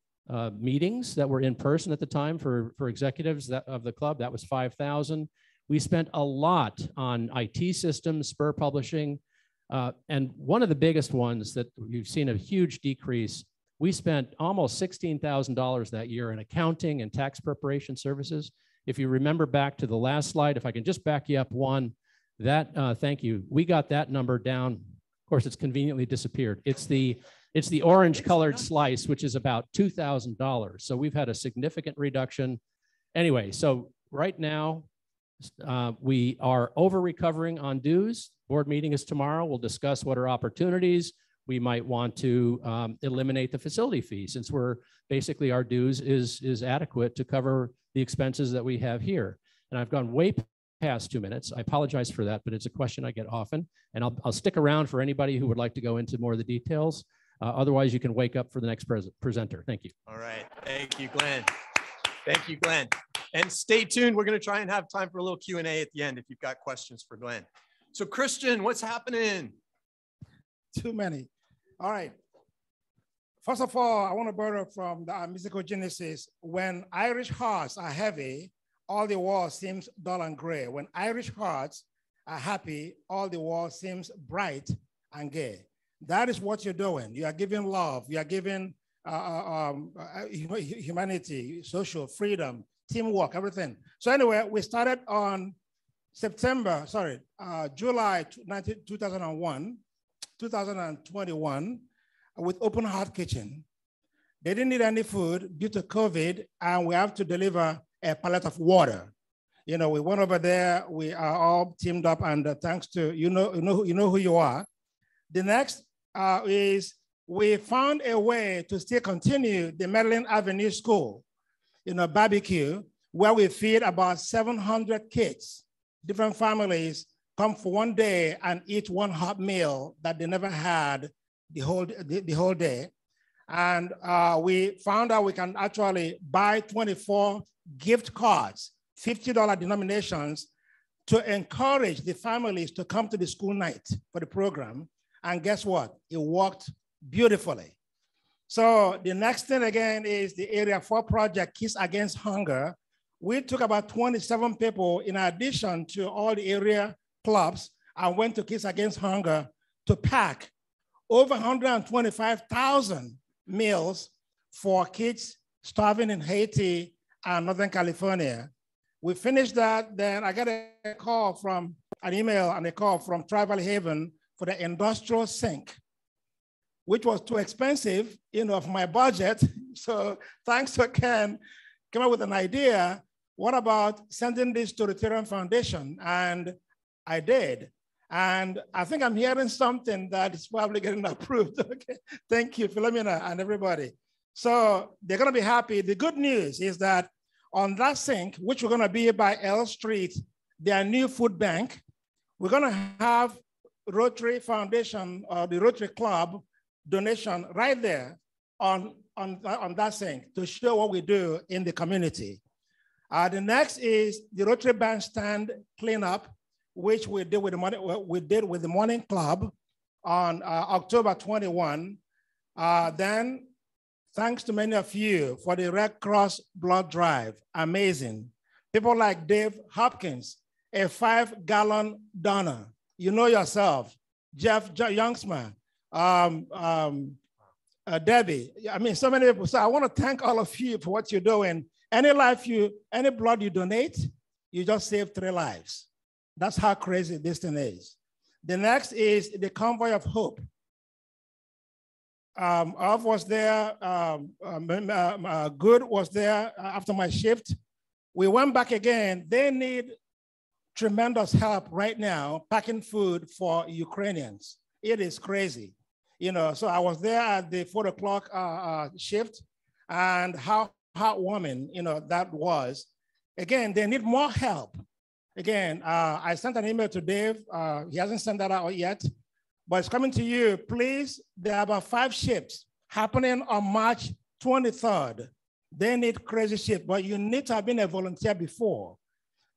meetings that were in person at the time for executives of the club. That was $5,000. We spent a lot on IT systems, Spur Publishing, and one of the biggest ones that you've seen a huge decrease. We spent almost $16,000 that year in accounting and tax preparation services. If you remember back to the last slide, if I can just back you up one, thank you. We got that number down. Of course, it's conveniently disappeared. It's the orange colored slice, which is about $2,000. So we've had a significant reduction. Anyway, so right now, we are over recovering on dues. Board meeting is tomorrow. We'll discuss what are opportunities. We might want to eliminate the facility fee since basically our dues is adequate to cover the expenses that we have here. And I've gone way past 2 minutes. I apologize for that, but it's a question I get often. And I'll stick around for anybody who would like to go into more of the details. Otherwise, you can wake up for the next presenter. Thank you. All right. Thank you, Glenn. Thank you, Glenn. And stay tuned. We're going to try and have time for a little Q&A at the end if you've got questions for Glenn. So Christian, what's happening? Too many. All right. First of all, I want to borrow from the musical genesis. When Irish hearts are heavy, all the world seems dull and gray. When Irish hearts are happy, all the world seems bright and gay. That is what you're doing. You are giving love. You are giving humanity, social freedom, teamwork, everything. So anyway, we started on July 2021 with Open Heart Kitchen. They didn't need any food due to COVID, and we have to deliver a pallet of water. You know, we went over there, we are all teamed up, and thanks to, you know who you are. The next is we found a way to still continue the Maryland Avenue School, barbecue, where we feed about 700 kids, different families come for one day and eat one hot meal that they never had the whole day. And we found out we can actually buy 24 gift cards, $50 denominations, to encourage the families to come to the school night for the program. And guess what? It worked beautifully. So the next thing again is the Area 4 project, Kids Against Hunger. We took about 27 people in addition to all the area clubs and went to Kids Against Hunger to pack over 125,000 meals for kids starving in Haiti and Northern California. We finished that, then I got an email and a call from Tribal Haven for the industrial sink, which was too expensive, for my budget. So thanks to Ken, came up with an idea. What about sending this to the Rotary Foundation? And I did. And I think I'm hearing something that is probably getting approved. Okay, thank you, Philomena and everybody. So they're gonna be happy. The good news is that on that sink, which we're gonna be by L Street, their new food bank, we're gonna have Rotary Foundation or the Rotary Club donation right there on that sink to show what we do in the community. The next is the Rotary Bandstand cleanup, which we did with the Morning Club on October 21. Then, thanks to many of you for the Red Cross blood drive, amazing. People like Dave Hopkins, a 5-gallon donor. You know yourself, Jeff Youngsma, Debbie. I mean, so many people. So I want to thank all of you for what you're doing. Any blood you donate, you just save 3 lives. That's how crazy this thing is. The next is the Convoy of Hope. Of was there, Good was there after my shift. We went back again. They need tremendous help right now packing food for Ukrainians. It is crazy. You know, so I was there at the 4 o'clock shift, and how heartwarming, you know, that was. Again, they need more help. Again, I sent an email to Dave. He hasn't sent that out yet, but it's coming to you. Please, there are about 5 ships happening on March 23rd. They need crazy ships, but you need to have been a volunteer before.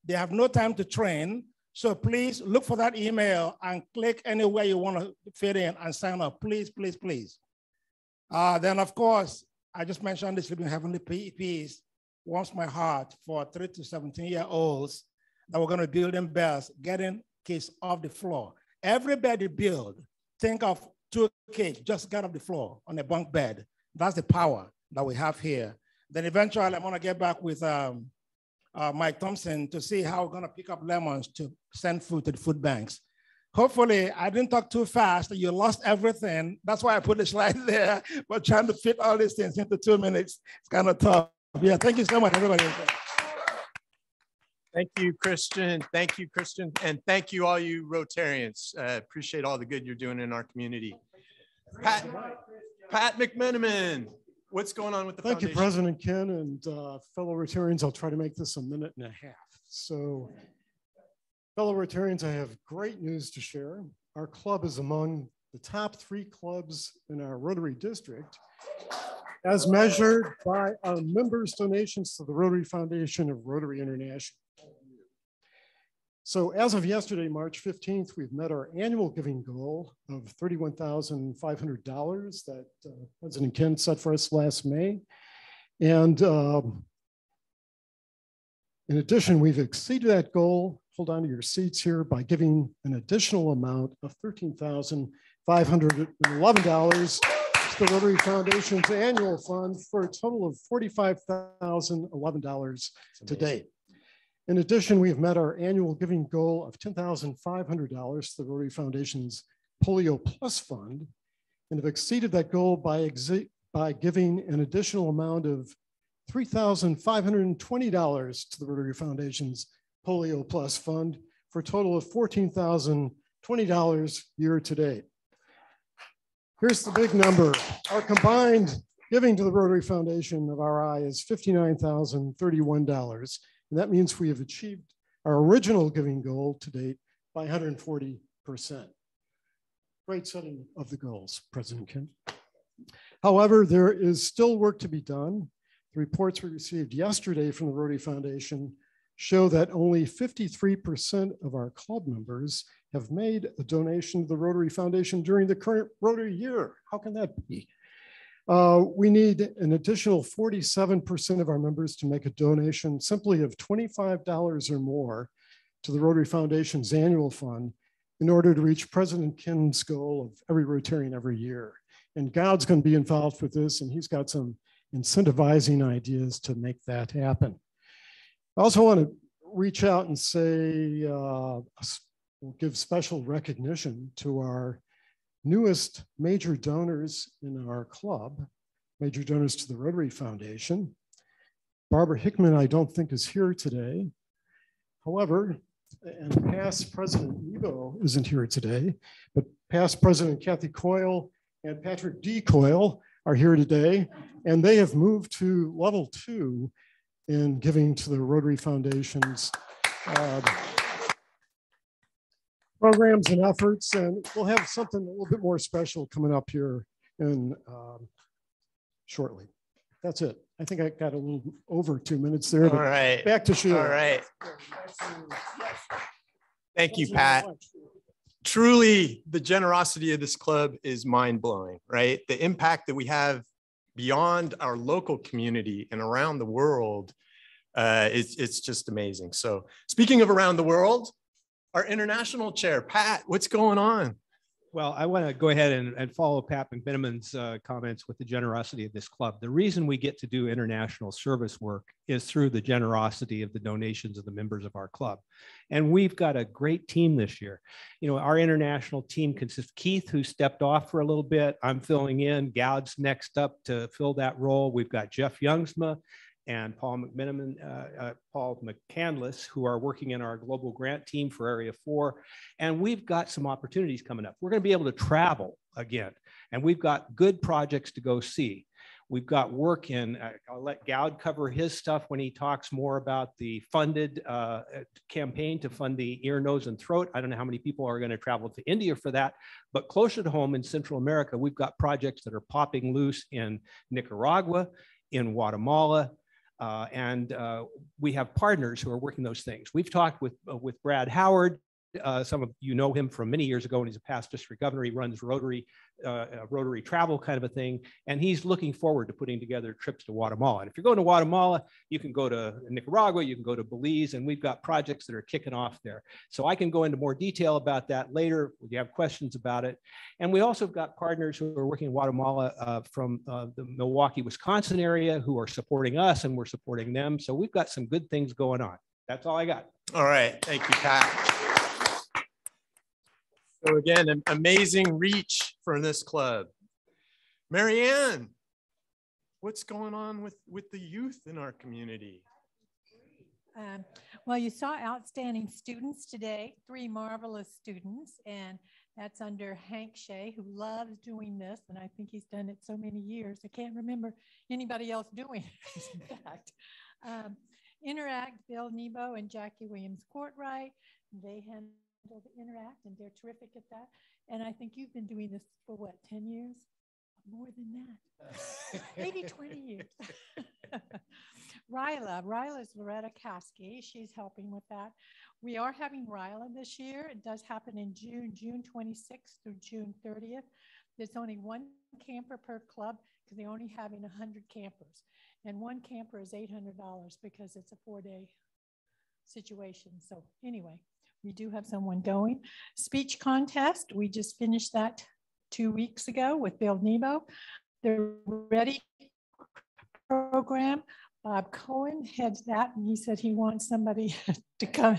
They have no time to train. So please look for that email and click anywhere you want to fit in and sign up. Please, please, please. Then, of course, I just mentioned this Sleeping Heavenly Peace warms my heart for 3 to 17-year-olds that we're going to build them best, getting kids off the floor. Everybody build, think of 2 kids just got off the floor on a bunk bed. That's the power that we have here. Then eventually I'm going to get back with Mike Thompson to see how we're going to pick up lemons to send food to the food banks. Hopefully, I didn't talk too fast. You lost everything. That's why I put the slide there. But trying to fit all these things into 2 minutes, it's kind of tough. Yeah, thank you so much, everybody. Thank you, Christian. Thank you, Christian. And thank you, all you Rotarians. Appreciate all the good you're doing in our community. Pat McMenamin, what's going on with the foundation? Thank you, President Ken, and fellow Rotarians. I'll try to make this a 1.5 minutes. So, fellow Rotarians, I have great news to share. Our club is among the top 3 clubs in our Rotary district, as measured by our members' donations to the Rotary Foundation of Rotary International. So as of yesterday, March 15th, we've met our annual giving goal of $31,500 that President Ken set for us last May. And in addition, we've exceeded that goal, hold on to your seats here, by giving an additional amount of $13,511 to the Rotary Foundation's annual fund for a total of $45,011 to date. In addition, we have met our annual giving goal of $10,500 to the Rotary Foundation's Polio Plus Fund, and have exceeded that goal by giving an additional amount of $3,520 to the Rotary Foundation's Polio Plus Fund for a total of $14,020 year to date. Here's the big number. Our combined giving to the Rotary Foundation of RI is $59,031. And that means we have achieved our original giving goal to date by 140%. Great setting of the goals, President Ken. However, there is still work to be done. The reports we received yesterday from the Rotary Foundation show that only 53% of our club members have made a donation to the Rotary Foundation during the current Rotary year. How can that be? We need an additional 47% of our members to make a donation simply of $25 or more to the Rotary Foundation's annual fund in order to reach President Ken's goal of every Rotarian every year. And God's going to be involved with this, and he's got some incentivizing ideas to make that happen. I also want to reach out and say, we'll give special recognition to our newest major donors in our club, major donors to the Rotary Foundation. Barbara Hickman, I don't think, is here today. However, and past President Evo isn't here today, but past President Kathy Coyle and Patrick D. Coyle are here today, and they have moved to level 2 in giving to the Rotary Foundation's programs and efforts, and we'll have something a little bit more special coming up here in shortly. That's it. I think I got a little over 2 minutes there. All right. Back to Sheila. All right. Thank you, Pat. Truly, the generosity of this club is mind-blowing, right? The impact that we have beyond our local community and around the world, it's just amazing. So speaking of around the world, our international chair, Pat, what's going on? Well, I want to go ahead and follow Pat McMiniman's comments with the generosity of this club. The reason we get to do international service work is through the generosity of the donations of the members of our club. And we've got a great team this year. You know, our international team consists of Keith, who stepped off for a little bit. I'm filling in. Gaud's next up to fill that role. We've got Jeff Youngsma and Paul McMiniman, Paul McCandless, who are working in our global grant team for Area 4. And we've got some opportunities coming up. We're going to be able to travel again, and we've got good projects to go see. We've got work in, I'll let Gaud cover his stuff when he talks more about the funded campaign to fund the ear, nose, and throat. I don't know how many people are going to travel to India for that, but closer to home in Central America, we've got projects that are popping loose in Nicaragua, in Guatemala, and we have partners who are working those things. We've talked with Brad Howard. Some of you know him from many years ago, and he's a past district governor. He runs Rotary travel kind of a thing, and he's looking forward to putting together trips to Guatemala. And if you're going to Guatemala, you can go to Nicaragua, you can go to Belize, and we've got projects that are kicking off there. So I can go into more detail about that later if you have questions about it. And we also have got partners who are working in Guatemala from the Milwaukee, Wisconsin area who are supporting us, and we're supporting them. So we've got some good things going on. That's all I got. All right, thank you, Pat. So again, an amazing reach for this club. Marianne, what's going on with the youth in our community? Well, you saw outstanding students today, 3 marvelous students, and that's under Hank Shea, who loves doing this, and I think he's done it so many years. I can't remember anybody else doing it, in fact. Interact, Bill Nebo and Jackie Williams-Courtwright, they handle the Interact, and they're terrific at that. And I think you've been doing this for what, 10 years? More than that, maybe 20 years. Ryla's Loretta Kasky. She's helping with that. We are having Ryla this year. It does happen in June 26th through June 30th. There's only 1 camper per club because they're only having 100 campers. And 1 camper is $800 because it's a 4-day situation. So anyway, we do have someone going. Speech contest, we just finished that 2 weeks ago with Bill Nebo. The Ready program, Bob Cohen heads that, and he said he wants somebody to come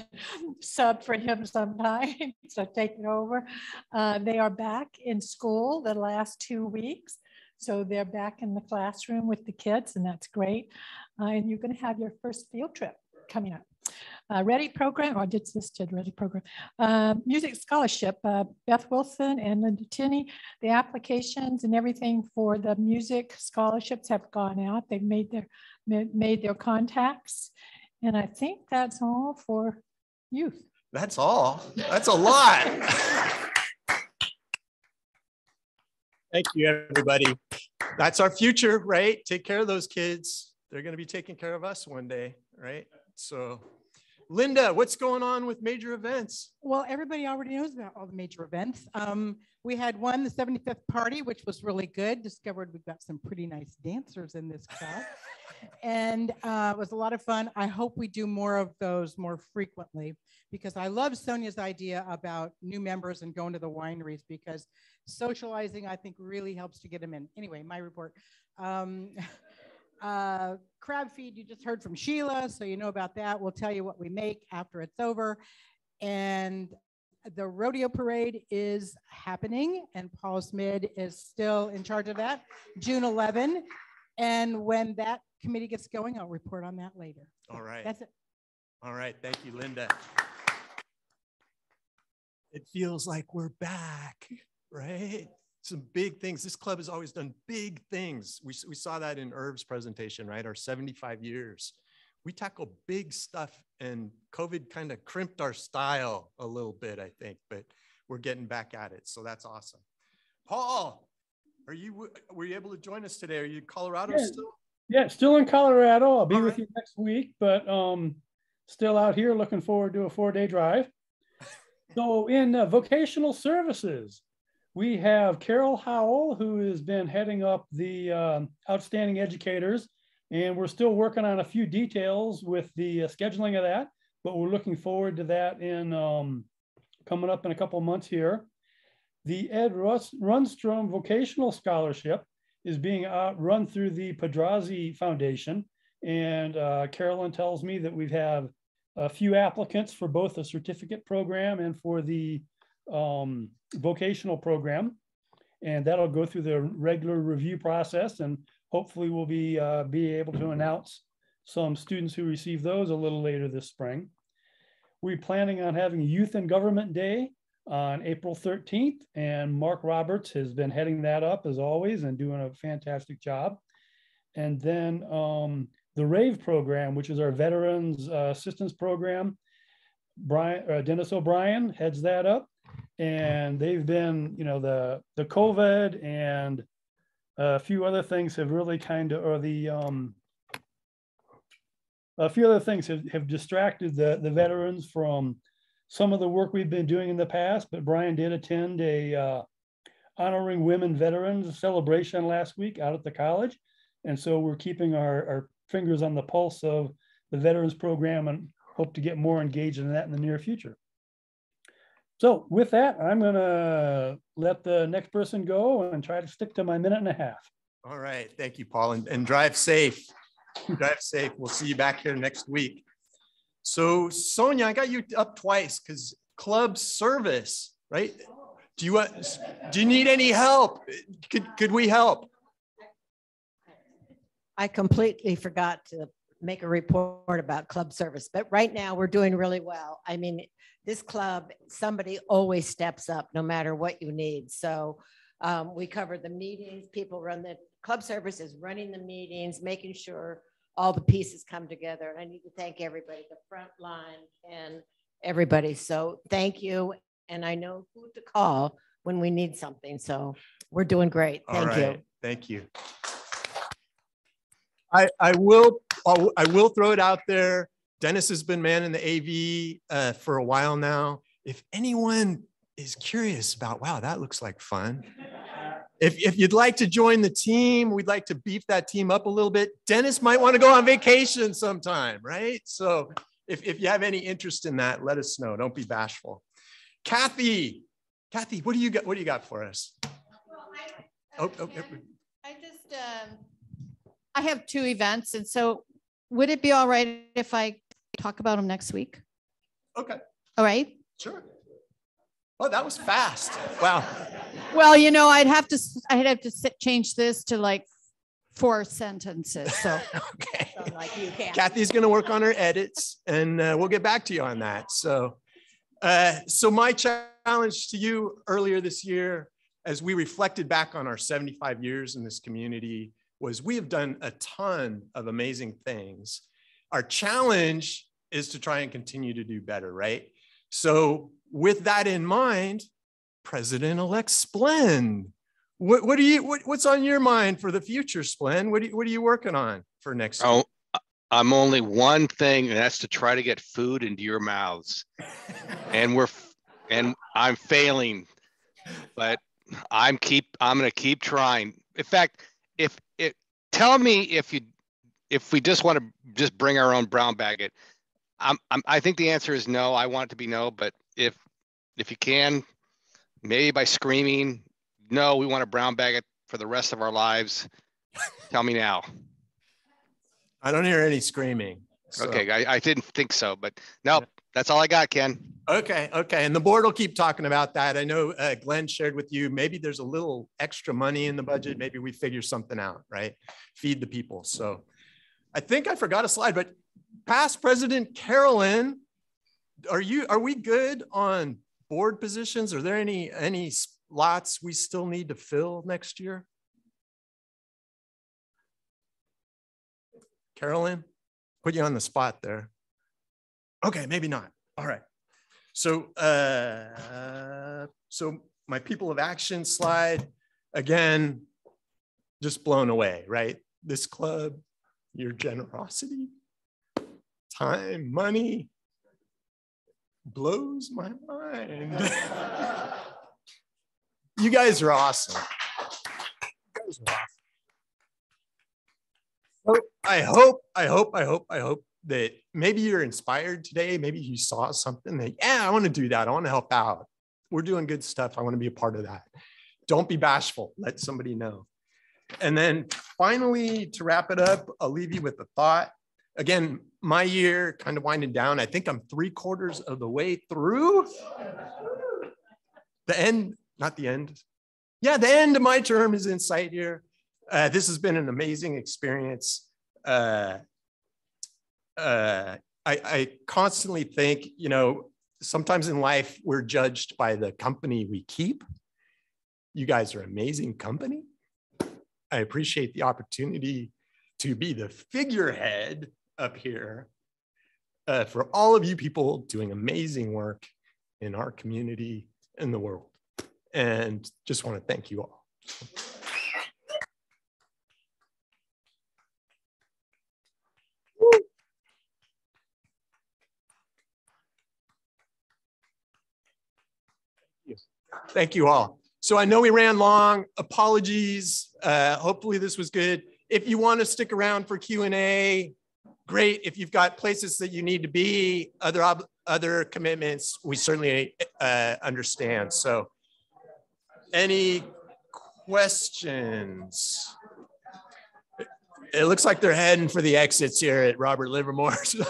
sub for him sometime, so take it over. They are back in school the last 2 weeks. So they're back in the classroom with the kids, and that's great. And you're going to have your first field trip coming up. Ready program, or did this Ready program. Music scholarship, Beth Wilson and Linda Tinney. The applications and everything for the music scholarships have gone out. They've made their contacts. And I think that's all for youth. That's all. That's a lot. Thank you, everybody. That's our future, right? Take care of those kids. They're going to be taking care of us one day, right? So, Linda, what's going on with major events? Well, everybody already knows about all the major events. We had one, the 75th party, which was really good. Discovered we've got some pretty nice dancers in this crowd. And it was a lot of fun. I hope we do more of those more frequently, because I love Sonia's idea about new members and going to the wineries, because socializing, I think, really helps to get them in. Anyway, my report. Crab feed, you just heard from Sheila, so you know about that. We'll tell you what we make after it's over. And the rodeo parade is happening, and Paul Smid is still in charge of that, June 11. And when that committee gets going, I'll report on that later. All right. That's it. All right. Thank you, Linda. It feels like we're back, right? Some big things. This club has always done big things. We saw that in Irv's presentation, right? Our 75 years. We tackle big stuff, and COVID kind of crimped our style a little bit, I think, but we're getting back at it. So that's awesome. Paul, were you able to join us today? Are you in Colorado still? Yeah, still in Colorado. I'll be with you next week, but still out here looking forward to a 4-day drive. So in vocational services, we have Carol Howell, who has been heading up the Outstanding Educators, and we're still working on a few details with the scheduling of that, but we're looking forward to that in coming up in a couple of months here. The Ed Runstrom Vocational Scholarship is being run through the Pedrazi Foundation. And Carolyn tells me that we've had a few applicants for both the certificate program and for the vocational program. And that'll go through the regular review process, and hopefully we'll be able to announce some students who receive those a little later this spring. We're planning on having Youth and Government Day on April 13th, and Mark Roberts has been heading that up as always and doing a fantastic job. And then the RAVE program, which is our Veterans Assistance Program, Dennis O'Brien heads that up, and they've been, you know, the COVID and a few other things have really kind of, or the a few other things have distracted the veterans from some of the work we've been doing in the past. But Brian did attend a honoring women veterans celebration last week out at the college. And so we're keeping our fingers on the pulse of the veterans program and hope to get more engaged in that in the near future. So with that, I'm gonna let the next person go and try to stick to my 1.5 minutes. All right, thank you, Paul, and drive safe. Drive safe. We'll see you back here next week. So Sonia, I got you up twice because club service, right? Do you need any help? Could we help? I completely forgot to make a report about club service, but right now we're doing really well. I mean, this club, somebody always steps up no matter what you need. So we cover the meetings, people run the club service is running the meetings, making sure all the pieces come together. And I need to thank everybody, the front line and everybody. So thank you. And I know who to call when we need something. So we're doing great. Thank you. Thank you. I will throw it out there. Dennis has been manning the AV for a while now. If anyone is curious about, wow, that looks like fun. If you'd like to join the team, we'd like to beef that team up a little bit. Dennis might want to go on vacation sometime, right? So if you have any interest in that, let us know. Don't be bashful. Kathy, what do you got for us? I have 2 events, and so would it be all right if I talk about them next week? Okay. All right. Sure. Oh, that was fast. Wow. Well, you know, I'd have to change this to like 4 sentences. So okay. So like you can. Kathy's going to work on her edits, and we'll get back to you on that. So, so my challenge to you earlier this year, as we reflected back on our 75 years in this community, was we have done a ton of amazing things. Our challenge is to try and continue to do better, right? So with that in mind, President-elect Splen, what's on your mind for the future, Splen? What are you working on for next year? I'm only one thing, and that's to try to get food into your mouths. and I'm failing, but I'm gonna keep trying. In fact, tell me if we just want to just bring our own brown bag it. I think the answer is no. I want it to be no, but if you can, maybe by screaming, no, we want to brown bag it for the rest of our lives. Tell me now. I don't hear any screaming. So. Okay, I didn't think so, but nope, that's all I got, Ken. Okay, and the board will keep talking about that. I know Glenn shared with you, maybe there's a little extra money in the budget. Maybe we figure something out, right? Feed the people. So I think I forgot a slide, but past President Carolyn, are we good on board positions? Are there any slots we still need to fill next year? Carolyn, put you on the spot there. Okay, maybe not. All right. So, so my people of action slide, again, just blown away, right? This club your generosity, time, money, blows my mind. You guys are awesome. You guys are awesome. So I hope that maybe you're inspired today. Maybe you saw something that, yeah, I want to do that. I want to help out. We're doing good stuff. I want to be a part of that. Don't be bashful. Let somebody know. And then finally, to wrap it up, I'll leave you with a thought. Again, my year kind of winding down. I think I'm 3/4 of the way through. The end, not the end. Yeah, the end of my term is in sight here. This has been an amazing experience. I constantly think, you know, sometimes in life we're judged by the company we keep. You guys are amazing company. I appreciate the opportunity to be the figurehead up here for all of you people doing amazing work in our community and the world. And just want to thank you all. Thank you all. So I know we ran long. Apologies. Hopefully this was good. If you want to stick around for Q&A, great. If you've got places that you need to be, other commitments, we certainly understand. So any questions? It looks like they're heading for the exits here at Robert Livermore. So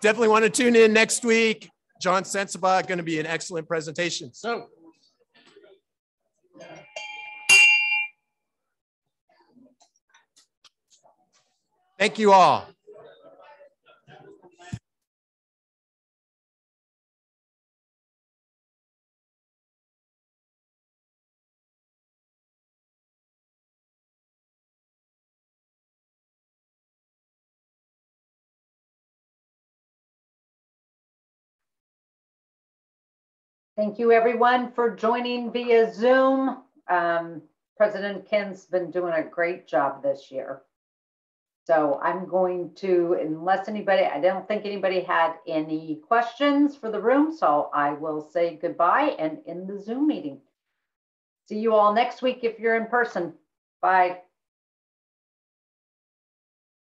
definitely want to tune in next week. John Sensabaugh, going to be an excellent presentation. So thank you all. Thank you, everyone, for joining via Zoom. President Ken's been doing a great job this year. So I'm going to, unless anybody, I don't think anybody had any questions for the room, so I will say goodbye and end the Zoom meeting. See you all next week if you're in person. Bye.